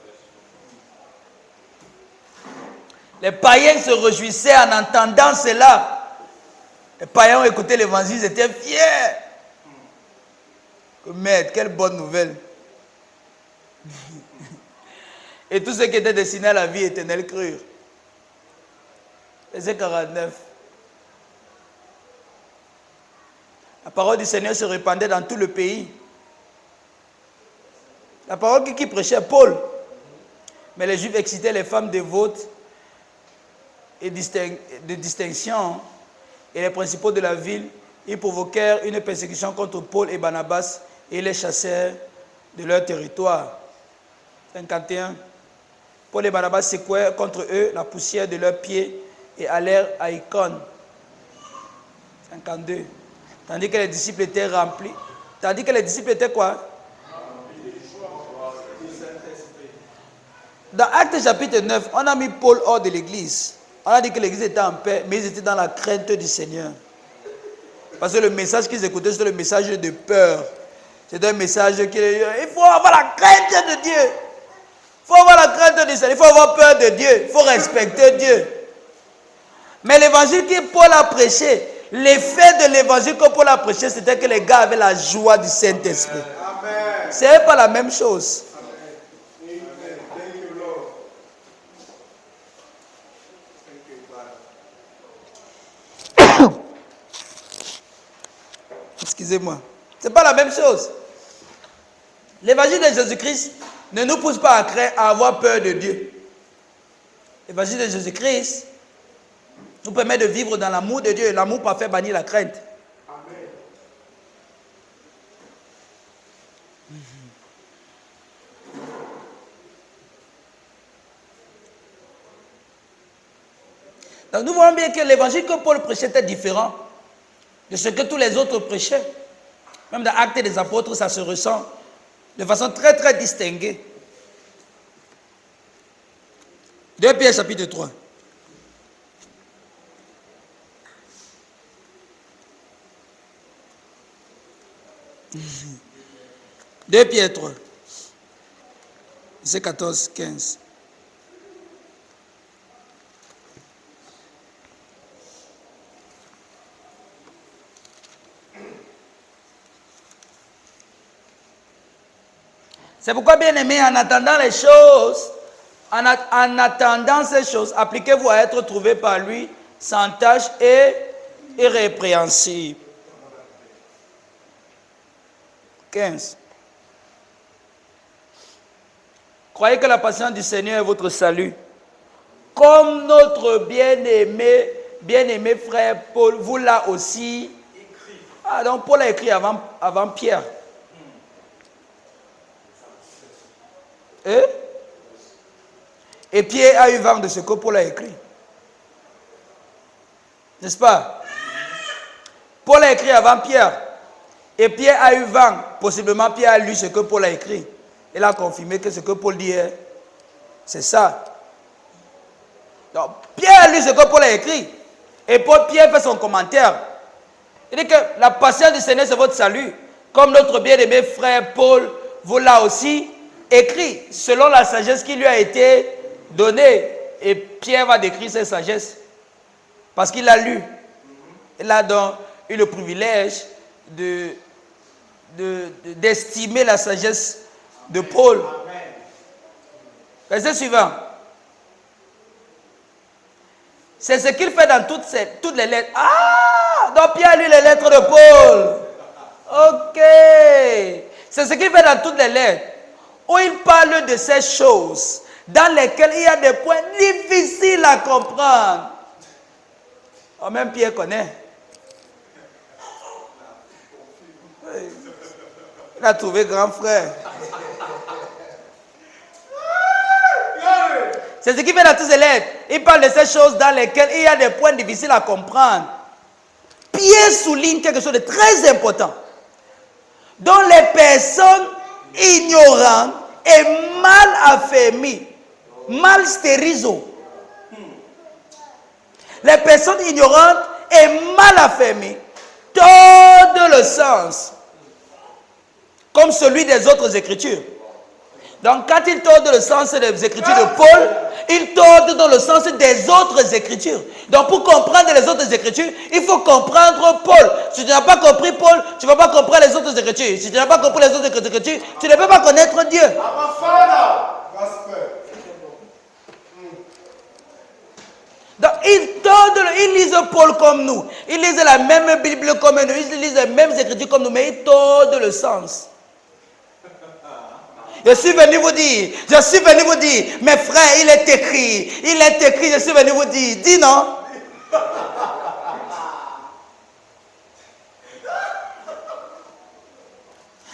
Les païens se réjouissaient en entendant cela. Les païens ont écouté l'évangile, ils étaient fiers. Maître, quelle bonne nouvelle. Et tous ceux qui étaient destinés à la vie éternelle crurent. Verset 49. La parole du Seigneur se répandait dans tout le pays. La parole qui prêchait Paul. Mais les Juifs excitaient les femmes dévotes et de distinction et les principaux de la ville. Ils provoquèrent une persécution contre Paul et Barnabas et les chassèrent de leur territoire. 51. Paul et Barnabas secouèrent contre eux la poussière de leurs pieds et allèrent à Icône. 52. Tandis que les disciples étaient remplis. Tandis que les disciples étaient quoi? Dans Actes chapitre 9, on a mis Paul hors de l'église. On a dit que l'église était en paix, mais ils étaient dans la crainte du Seigneur. Parce que le message qu'ils écoutaient, c'était le message de peur. C'était un message qui il faut avoir la crainte de Dieu. du Seigneur, il faut avoir peur de Dieu, il faut respecter Dieu. Mais l'évangile que Paul a prêché, l'effet de l'évangile que Paul a prêché, c'était que les gars avaient la joie du Saint-Esprit. Ce n'est pas la même chose. Excusez-moi. Ce n'est pas la même chose. L'évangile de Jésus-Christ ne nous pousse pas à avoir peur de Dieu. L'évangile de Jésus-Christ nous permet de vivre dans l'amour de Dieu. L'amour parfait bannit la crainte. Amen. Donc nous voyons bien que l'évangile que Paul prêchait était différent de ce que tous les autres prêchaient. Même dans Actes des Apôtres, ça se ressent de façon très très distinguée. 2 Pierre chapitre 3. Deux Pierre 3. C'est 14, 15. C'est pourquoi, bien aimé, en attendant les choses, en attendant ces choses, appliquez-vous à être trouvé par lui sans tache et irrépréhensible. 15. Croyez que la patience du Seigneur est votre salut. Comme notre bien-aimé frère Paul vous l'a aussi écrit. Ah, donc Paul a écrit avant Pierre. Et Pierre a eu vent de ce que Paul a écrit. N'est-ce pas? Paul a écrit avant Pierre. Et Pierre a eu vent. Possiblement Pierre a lu ce que Paul a écrit. Il a confirmé que ce que Paul dit, c'est ça. Donc Pierre a lu ce que Paul a écrit. Et Pierre fait son commentaire. Il dit que la patience du Seigneur, c'est votre salut. Comme notre bien-aimé frère Paul vous l'a aussi écrit, selon la sagesse qui lui a été donnée. Et Pierre va décrire cette sagesse. Parce qu'il a lu. Il a donc eu le privilège d'estimer la sagesse de Paul. Verset suivant. C'est ce qu'il fait dans toutes les lettres. Ah! Donc Pierre lit les lettres de Paul. Ok. C'est ce qu'il fait dans toutes les lettres. Où il parle de ces choses dans lesquelles il y a des points difficiles à comprendre. Oh, même Pierre connaît. Il a trouvé grand frère. C'est ce qui fait dans toutes ces lettres. Il parle de ces choses dans lesquelles il y a des points difficiles à comprendre. Pierre souligne quelque chose de très important. Dont les personnes ignorantes et mal affermies, mal stériso. Les personnes ignorantes et mal affermies tordent le sens, comme celui des autres écritures. Donc quand ils tordent le sens des écritures de Paul, ils tordent dans le sens des autres écritures. Donc pour comprendre les autres écritures, il faut comprendre Paul. Si tu n'as pas compris Paul, tu ne vas pas comprendre les autres écritures. Si tu n'as pas compris les autres écritures, tu ne peux pas connaître Dieu. Donc ils lisent Paul comme nous. Ils lisent la même Bible comme nous. Ils lisent les mêmes écritures comme nous, mais ils tordent le sens. Je suis venu vous dire, mes frères, il est écrit, je suis venu vous dire, dis non.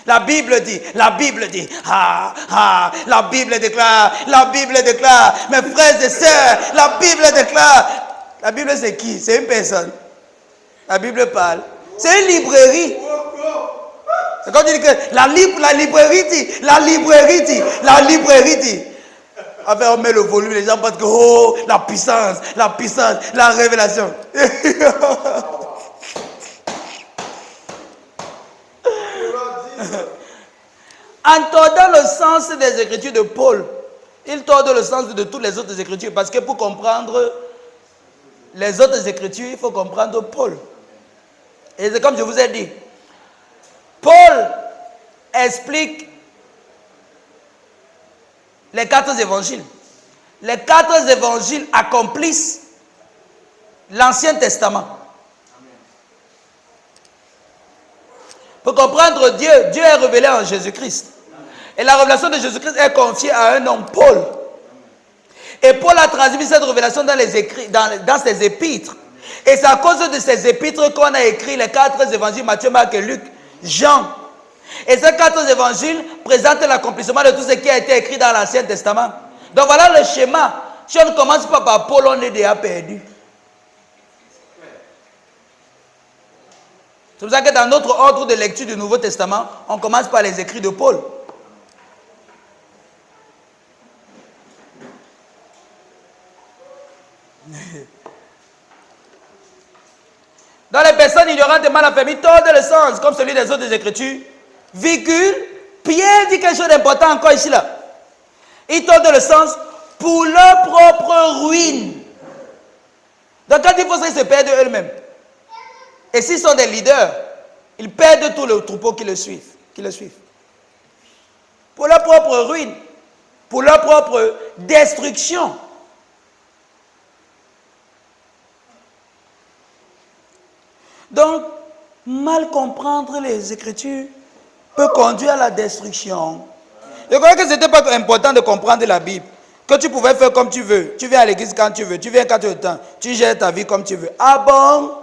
La Bible dit, la Bible déclare, mes frères et sœurs, la Bible déclare. La Bible c'est qui? C'est une personne. La Bible parle. C'est une librairie. C'est quand tu dis que la librairie dit. Enfin, on met le volume, les gens pensent que, oh, la puissance, la révélation. En tordant le sens des écritures de Paul, Il tord le sens de toutes les autres écritures. Parce que pour comprendre les autres écritures, il faut comprendre Paul. Et c'est comme je vous ai dit. Paul explique les 4 évangiles. Les 4 évangiles accomplissent l'Ancien Testament. Pour comprendre Dieu, Dieu est révélé en Jésus-Christ. Et la révélation de Jésus-Christ est confiée à un homme, Paul. Et Paul a transmis cette révélation dans les écrits, dans ses épîtres. Et c'est à cause de ces épîtres qu'on a écrit les 4 évangiles, Matthieu, Marc et Luc, Jean. Et ces 4 évangiles présentent l'accomplissement de tout ce qui a été écrit dans l'Ancien Testament. Donc voilà le schéma. Si on ne commence pas par Paul, on est déjà perdu. C'est pour ça que dans notre ordre de lecture du Nouveau Testament, on commence par les écrits de Paul. Dans les personnes ignorantes et mal affermies, tordent le sens, comme celui des autres écritures. Virgule, Pierre dit quelque chose d'important encore ici là. Ils tordent le sens pour leur propre ruine. Donc quand il faut ça, ils se perdent eux-mêmes. Et s'ils sont des leaders, ils perdent tout le troupeau qui le suivent. Pour leur propre ruine, pour leur propre destruction. Donc, mal comprendre les Écritures peut conduire à la destruction. Je crois que ce n'était pas important de comprendre la Bible. Que tu pouvais faire comme tu veux. Tu viens à l'église quand tu veux. Tu viens quand tu as le temps. Tu gères ta vie comme tu veux. Ah bon?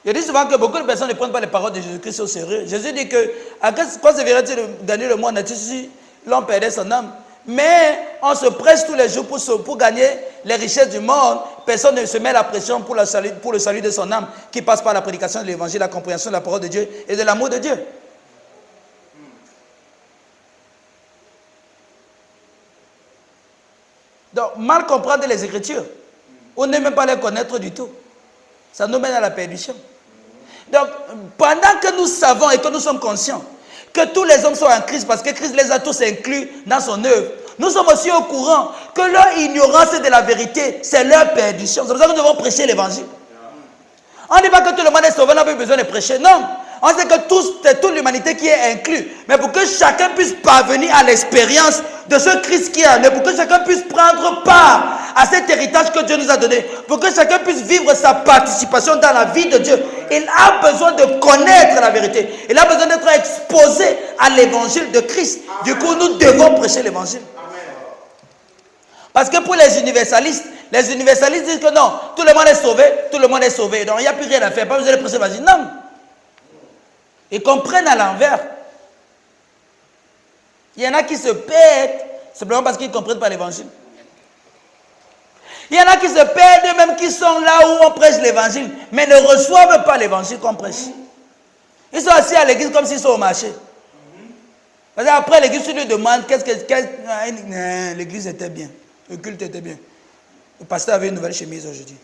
Je dis souvent que beaucoup de personnes ne prennent pas les paroles de Jésus-Christ au sérieux. Jésus dit que, à quoi servirait-il de gagner le monde entier si l'on perdait son âme? Mais on se presse tous les jours pour gagner les richesses du monde. Personne ne se met la pression pour le salut de son âme, qui passe par la prédication de l'évangile, la compréhension de la parole de Dieu et de l'amour de Dieu. Donc, mal comprendre les Écritures, ou ne même pas les connaître du tout, ça nous mène à la perdition. Donc, pendant que nous savons et que nous sommes conscients que tous les hommes sont en Christ, parce que Christ les a tous inclus dans son œuvre, nous sommes aussi au courant que leur ignorance de la vérité, c'est leur perdition. C'est pour ça que nous devons prêcher l'évangile. On ne dit pas que tout le monde est sauvé, on n'a pas besoin de prêcher. Non, on sait que c'est toute l'humanité qui est inclue. Mais pour que chacun puisse parvenir à l'expérience de ce Christ qui est en eux, pour que chacun puisse prendre part à cet héritage que Dieu nous a donné, pour que chacun puisse vivre sa participation dans la vie de Dieu, il a besoin de connaître la vérité. Il a besoin d'être exposé à l'évangile de Christ. Du coup, nous devons prêcher l'évangile. Parce que pour les universalistes disent que non, tout le monde est sauvé, donc il n'y a plus rien à faire, pas besoin de prêcher l'évangile. Non. Ils comprennent à l'envers. Il y en a qui se perdent simplement parce qu'ils ne comprennent pas l'évangile. Il y en a qui se perdent eux-mêmes, qui sont là où on prêche l'évangile, mais ne reçoivent pas l'évangile qu'on prêche. Ils sont assis à l'église comme s'ils sont au marché. Parce qu'après l'église, tu lui demandes l'église était bien, le culte était bien. Le pasteur avait une nouvelle chemise aujourd'hui.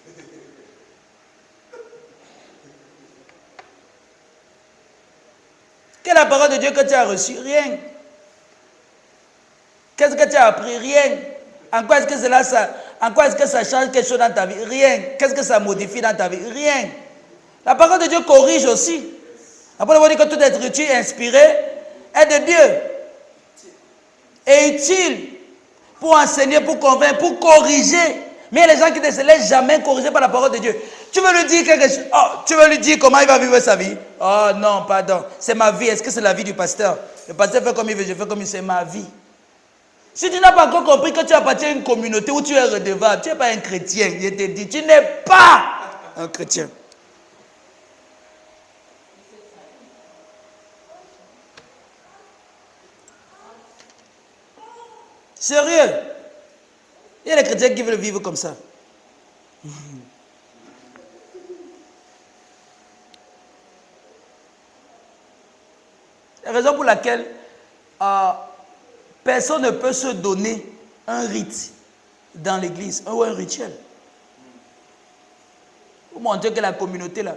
Quelle est la parole de Dieu que tu as reçue? Rien. Qu'est-ce que tu as appris? Rien. En quoi est-ce que ça change quelque chose dans ta vie? Rien. Qu'est-ce que ça modifie dans ta vie? Rien. La parole de Dieu corrige aussi. Après, on va dire que toute écriture inspirée est de Dieu. Et utile pour enseigner, pour convaincre, pour corriger. Mais il y a les gens qui ne se laissent jamais corriger par la parole de Dieu. Tu veux lui dire quelque chose? Oh, tu veux lui dire comment il va vivre sa vie? Oh non, pardon. C'est ma vie. Est-ce que c'est la vie du pasteur? Le pasteur fait comme il veut, je fais comme il veut. C'est ma vie. Si tu n'as pas encore compris que tu appartiens à une communauté où tu es redevable, tu n'es pas un chrétien. Je te dis, tu n'es pas un chrétien. Sérieux. Il y a des chrétiens qui veulent vivre comme ça. La raison pour laquelle personne ne peut se donner un rite dans l'église, ou un rituel. Pour montrer que la communauté là.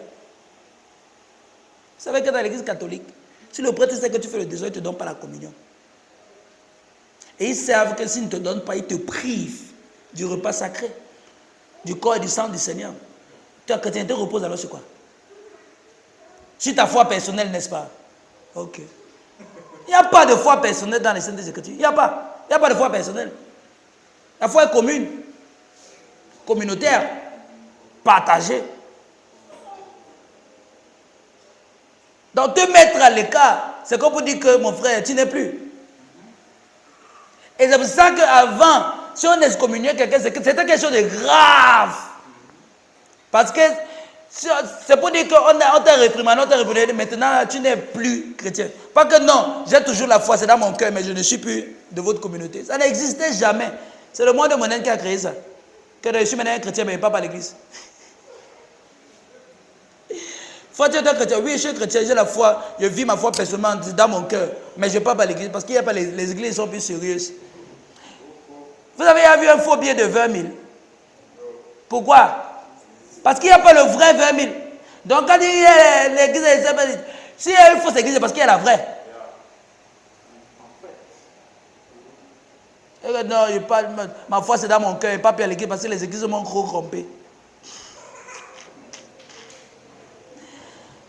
Vous savez que dans l'église catholique, si le prêtre sait que tu fais le désordre, il ne te donne pas la communion. Et ils savent que s'ils ne te donnent pas, ils te privent du repas sacré, du corps et du sang du Seigneur. Ta chrétienté repose alors sur quoi? Sur ta foi personnelle, n'est-ce pas? Ok. Il n'y a pas de foi personnelle dans les Saintes Écritures. Il n'y a pas. Il n'y a pas de foi personnelle. La foi est commune, communautaire, partagée. Donc te mettre à l'écart, c'est comme pour dire que mon frère, tu n'es plus. Et c'est pour ça qu'avant, si on excommuniait quelqu'un, c'était quelque chose de grave. Parce que c'est pour dire qu'on t'a réprimandé, on t'a réprimandé, maintenant tu n'es plus chrétien. Pas que non, j'ai toujours la foi, c'est dans mon cœur, mais je ne suis plus de votre communauté. Ça n'existait jamais. C'est le monde moderne qui a créé ça. Que je suis maintenant un chrétien, mais je ne vais pas à l'église. Faut tu es chrétien? Oui, je suis chrétien, j'ai la foi, je vis ma foi personnellement dans mon cœur, mais je ne vais pas à l'église parce qu'il n'y a pas les églises sont plus sérieuses. Vous avez vu un faux billet de 20 000. Pourquoi? Parce qu'il n'y a pas le vrai 20 000. Donc quand il y a l'église, s'il y a une fausse église, c'est parce qu'il y a la vraie. Et non, ma foi c'est dans mon cœur, je ne vais pas à l'église parce que les églises m'ont corrompu.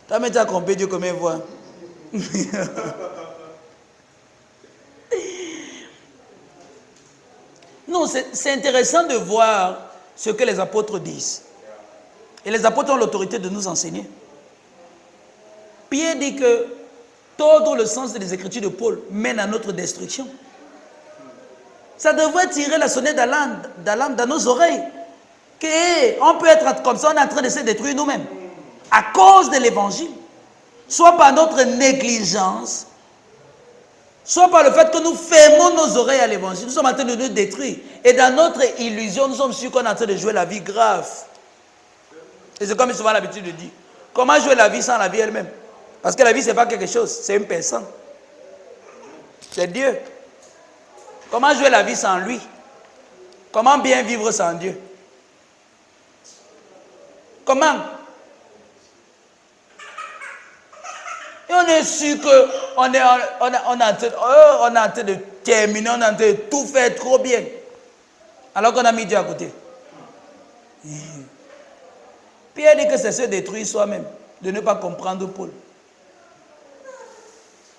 Toi, mais tu as corrompu Dieu combien de fois? Non, c'est intéressant de voir ce que les apôtres disent. Et les apôtres ont l'autorité de nous enseigner. Pierre dit que tordre le sens des Écritures de Paul mène à notre destruction. Ça devrait tirer la sonnette d'alarme dans nos oreilles. On peut être comme ça, on est en train de se détruire nous-mêmes. À cause de l'évangile. Soit par notre négligence, soit par le fait que nous fermons nos oreilles à l'évangile. Nous sommes en train de nous détruire. Et dans notre illusion, nous sommes sûrs qu'on est en train de jouer la vie grave. Et c'est comme souvent l'habitude de dire. Comment jouer la vie sans la vie elle-même? Parce que la vie, ce n'est pas quelque chose, c'est une personne. C'est Dieu. Comment jouer la vie sans lui? Comment bien vivre sans Dieu? Comment? Et on est sûr qu'on est en train de terminer, on est en train de tout faire trop bien. Alors qu'on a mis Dieu à côté. Pierre dit que c'est se détruire soi-même, de ne pas comprendre Paul.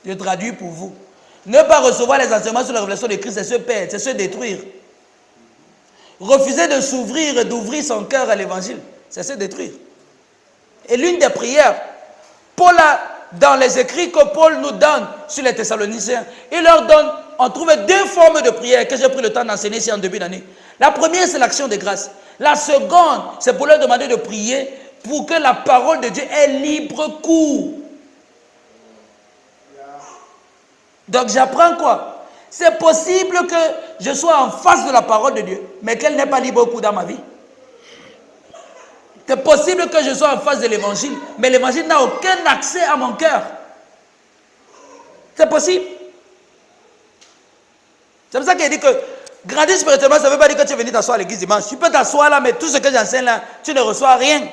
Je traduis pour vous. Ne pas recevoir les enseignements sur la révélation de Christ, c'est se perdre, c'est se détruire. Refuser de s'ouvrir et d'ouvrir son cœur à l'évangile, c'est se détruire. Et l'une des prières, Paul a, dans les écrits que Paul nous donne sur les Thessaloniciens, il leur donne, on trouve deux formes de prière que j'ai pris le temps d'enseigner ici en début d'année. La première, c'est l'action de grâce. La seconde, c'est pour leur demander de prier pour que la parole de Dieu ait libre cours. Donc j'apprends quoi? C'est possible que je sois en face de la parole de Dieu, mais qu'elle n'ait pas libre cours dans ma vie. C'est possible que je sois en face de l'évangile, mais l'évangile n'a aucun accès à mon cœur. C'est possible. C'est pour ça qu'il dit que grandir spirituellement, ça ne veut pas dire que tu es venu t'asseoir à l'église dimanche. Tu peux t'asseoir là, mais tout ce que j'enseigne là, tu ne reçois rien.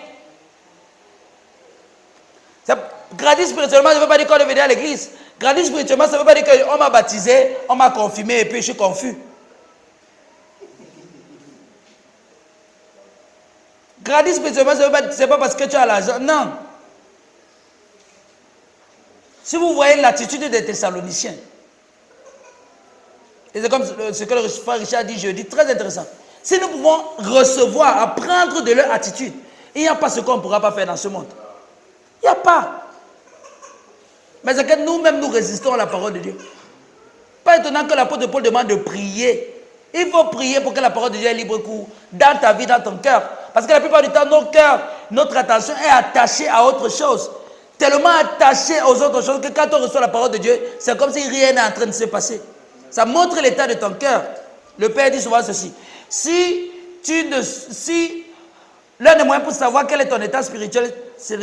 Grandir spirituellement, ça ne veut pas dire qu'on est venu à l'église. Grandir spirituellement, ça ne veut pas dire qu'on m'a baptisé, on m'a confirmé et puis je suis confus. Grandir spirituellement, ce n'est pas parce que tu as l'argent. Non. Si vous voyez l'attitude des Thessaloniciens, et c'est comme ce que le frère Richard dit jeudi, très intéressant. Si nous pouvons recevoir, apprendre de leur attitude, il n'y a pas ce qu'on ne pourra pas faire dans ce monde. Il n'y a pas. Mais c'est que nous-mêmes, nous résistons à la parole de Dieu. Pas étonnant que l'apôtre Paul demande de prier. Il faut prier pour que la parole de Dieu ait libre cours dans ta vie, dans ton cœur. Parce que la plupart du temps, nos cœurs, notre attention est attachée à autre chose. Tellement attachée aux autres choses que quand on reçoit la parole de Dieu, c'est comme si rien n'est en train de se passer. Ça montre l'état de ton cœur. Le Père dit souvent ceci. Si l'un des moyens pour savoir quel est ton état spirituel, c'est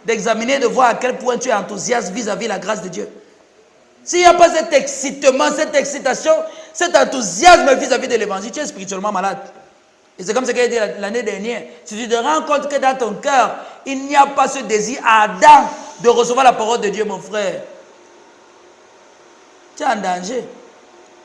d'examiner, de voir à quel point tu es enthousiaste vis-à-vis de la grâce de Dieu. S'il n'y a pas cet excitement, cette excitation, cet enthousiasme vis-à-vis de l'évangile, tu es spirituellement malade. Et c'est comme ce qu'il a dit l'année dernière. Si tu te rends compte que dans ton cœur, il n'y a pas ce désir ardent de recevoir la parole de Dieu, mon frère, tu es en danger.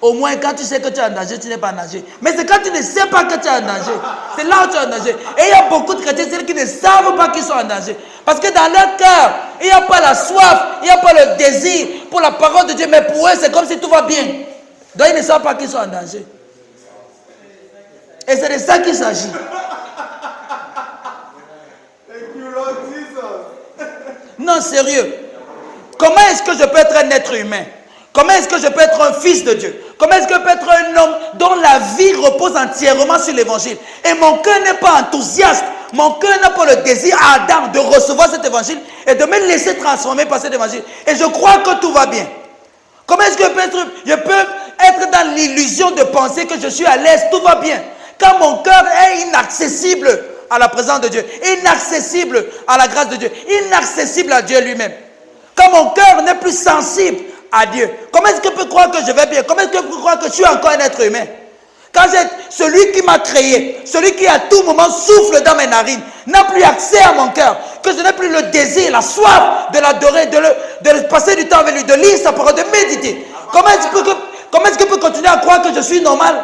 Au moins, quand tu sais que tu es en danger, tu n'es pas en danger. Mais c'est quand tu ne sais pas que tu es en danger. C'est là où tu es en danger. Et il y a beaucoup de chrétiens qui ne savent pas qu'ils sont en danger. Parce que dans leur cœur, il n'y a pas la soif, il n'y a pas le désir pour la parole de Dieu. Mais pour eux, c'est comme si tout va bien. Donc, ils ne savent pas qu'ils sont en danger. Et c'est de ça qu'il s'agit. Non, sérieux. Comment est-ce que je peux être un être humain? Comment est-ce que je peux être un fils de Dieu? Comment est-ce que je peux être un homme dont la vie repose entièrement sur l'évangile? Et mon cœur n'est pas enthousiaste. Mon cœur n'a pas le désir ardent de recevoir cet évangile et de me laisser transformer par cet évangile. Et je crois que tout va bien. Comment est-ce que je peux être dans l'illusion de penser que je suis à l'aise, tout va bien, quand mon cœur est inaccessible à la présence de Dieu, inaccessible à la grâce de Dieu, inaccessible à Dieu lui-même? Quand mon cœur n'est plus sensible à Dieu, comment est-ce que je peux croire que je vais bien? Comment est-ce que je peux croire que je suis encore un être humain? Quand celui qui m'a créé, celui qui à tout moment souffle dans mes narines, n'a plus accès à mon cœur, que je n'ai plus le désir, la soif de l'adorer, de passer du temps avec lui, de lire sa parole, de méditer. Comment est-ce que je peux continuer à croire que je suis normal?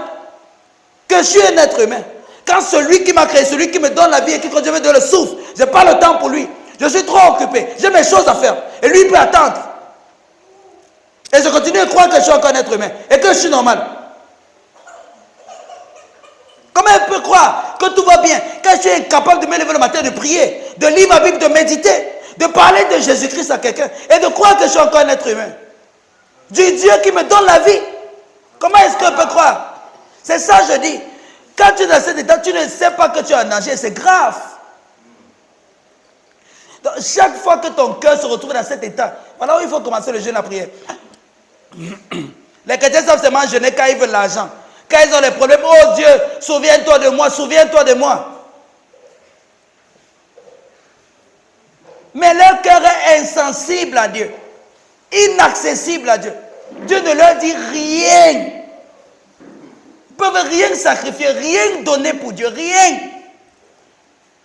Que je suis un être humain? Quand celui qui m'a créé, celui qui me donne la vie et qui continue de le souffle, je n'ai pas le temps pour lui. Je suis trop occupé, j'ai mes choses à faire. Et lui, il peut attendre. Et je continue à croire que je suis encore un être humain et que je suis normal. Comment elle peut croire que tout va bien quand je suis incapable de me lever le matin, de prier, de lire ma Bible, de méditer, de parler de Jésus-Christ à quelqu'un et de croire que je suis encore un être humain? Du Dieu qui me donne la vie. Comment est-ce qu'elle peut croire? C'est ça je dis. Quand tu es dans cet état, tu ne sais pas que tu es en danger, c'est grave. Donc, chaque fois que ton cœur se retrouve dans cet état, voilà où il faut commencer le jeûne, la prière. Les chrétiens savent seulement jeûner quand ils veulent l'argent. Quand ils ont les problèmes, oh Dieu, souviens-toi de moi, souviens-toi de moi. Mais leur cœur est insensible à Dieu, inaccessible à Dieu. Dieu ne leur dit rien. Ils ne peuvent rien sacrifier, rien donner pour Dieu, rien.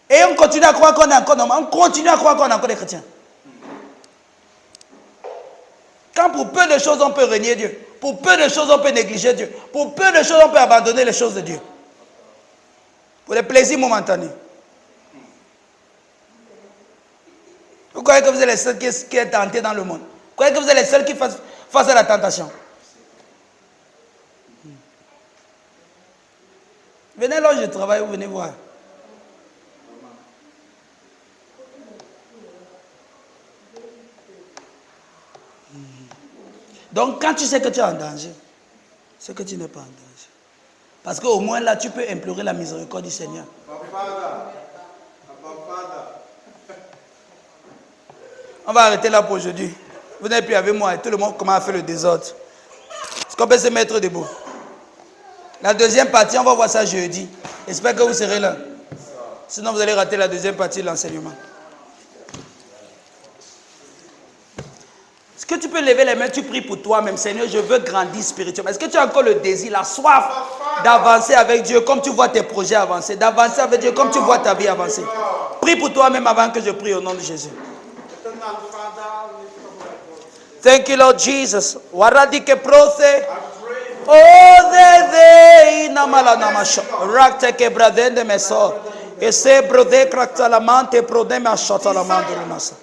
Et on continue à croire qu'on est encore normal, on continue à croire qu'on est encore des chrétiens. Quand pour peu de choses on peut renier Dieu, pour peu de choses on peut négliger Dieu, pour peu de choses on peut abandonner les choses de Dieu, pour les plaisirs momentanés. Vous croyez que vous êtes les seuls qui est tenté dans le monde? Vous croyez que vous êtes les seuls qui face à la tentation? Venez là où je travaille, vous venez voir. Donc, quand tu sais que tu es en danger, c'est que tu n'es pas en danger. Parce qu'au moins là, tu peux implorer la miséricorde du Seigneur. On va arrêter là pour aujourd'hui. Vous n'êtes plus avec moi et tout le monde commence à faire le désordre. Est-ce qu'on peut se mettre debout? La deuxième partie, on va voir ça jeudi. J'espère que vous serez là. Sinon, vous allez rater la deuxième partie de l'enseignement. Est-ce que tu peux lever les mains, tu pries pour toi-même? Seigneur, je veux grandir spirituellement. Est-ce que tu as encore le désir, la soif d'avancer avec Dieu comme tu vois tes projets avancer, d'avancer avec Dieu comme tu vois ta vie avancer? Prie pour toi-même avant que je prie au nom de Jésus. Thank you, Lord Jesus. Waradi ke prose. Oh, de inamala namasho. Rakte ke bradende meso. Ese brode kraktalamante prode me ashatalamande rumasa.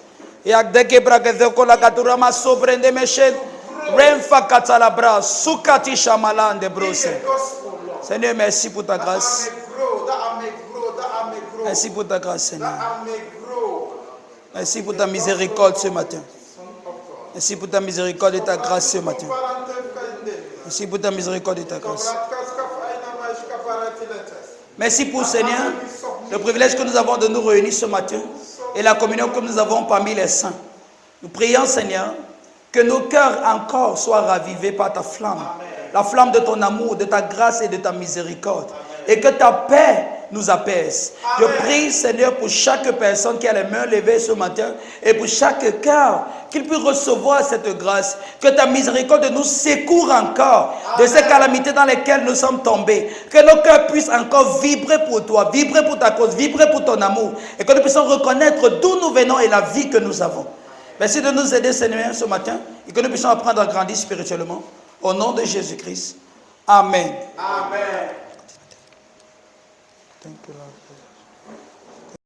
Yagdeke bragezeko la katurama sobrende meshen. Renfa katalabra sukati shamalande brose. Seigneur, merci pour ta grâce. Merci pour ta grâce, Seigneur. Merci pour ta miséricorde ce matin. Merci pour ta miséricorde et ta grâce ce matin. Merci pour ta miséricorde et ta grâce. Merci pour, Seigneur, le privilège que nous avons de nous réunir ce matin et la communion que nous avons parmi les saints. Nous prions, Seigneur, que nos cœurs encore soient ravivés par ta flamme. La flamme de ton amour, de ta grâce et de ta miséricorde. Et que ta paix nous apaise. Je prie, Seigneur, pour chaque personne qui a les mains levées ce matin et pour chaque cœur qu'il puisse recevoir cette grâce. Que ta miséricorde nous secoue encore de ces calamités dans lesquelles nous sommes tombés. Que nos cœurs puissent encore vibrer pour toi, vibrer pour ta cause, vibrer pour ton amour. Et que nous puissions reconnaître d'où nous venons et la vie que nous avons. Merci de nous aider, Seigneur, ce matin et que nous puissions apprendre à grandir spirituellement. Au nom de Jésus-Christ. Amen. Amen. Thank you, Lord.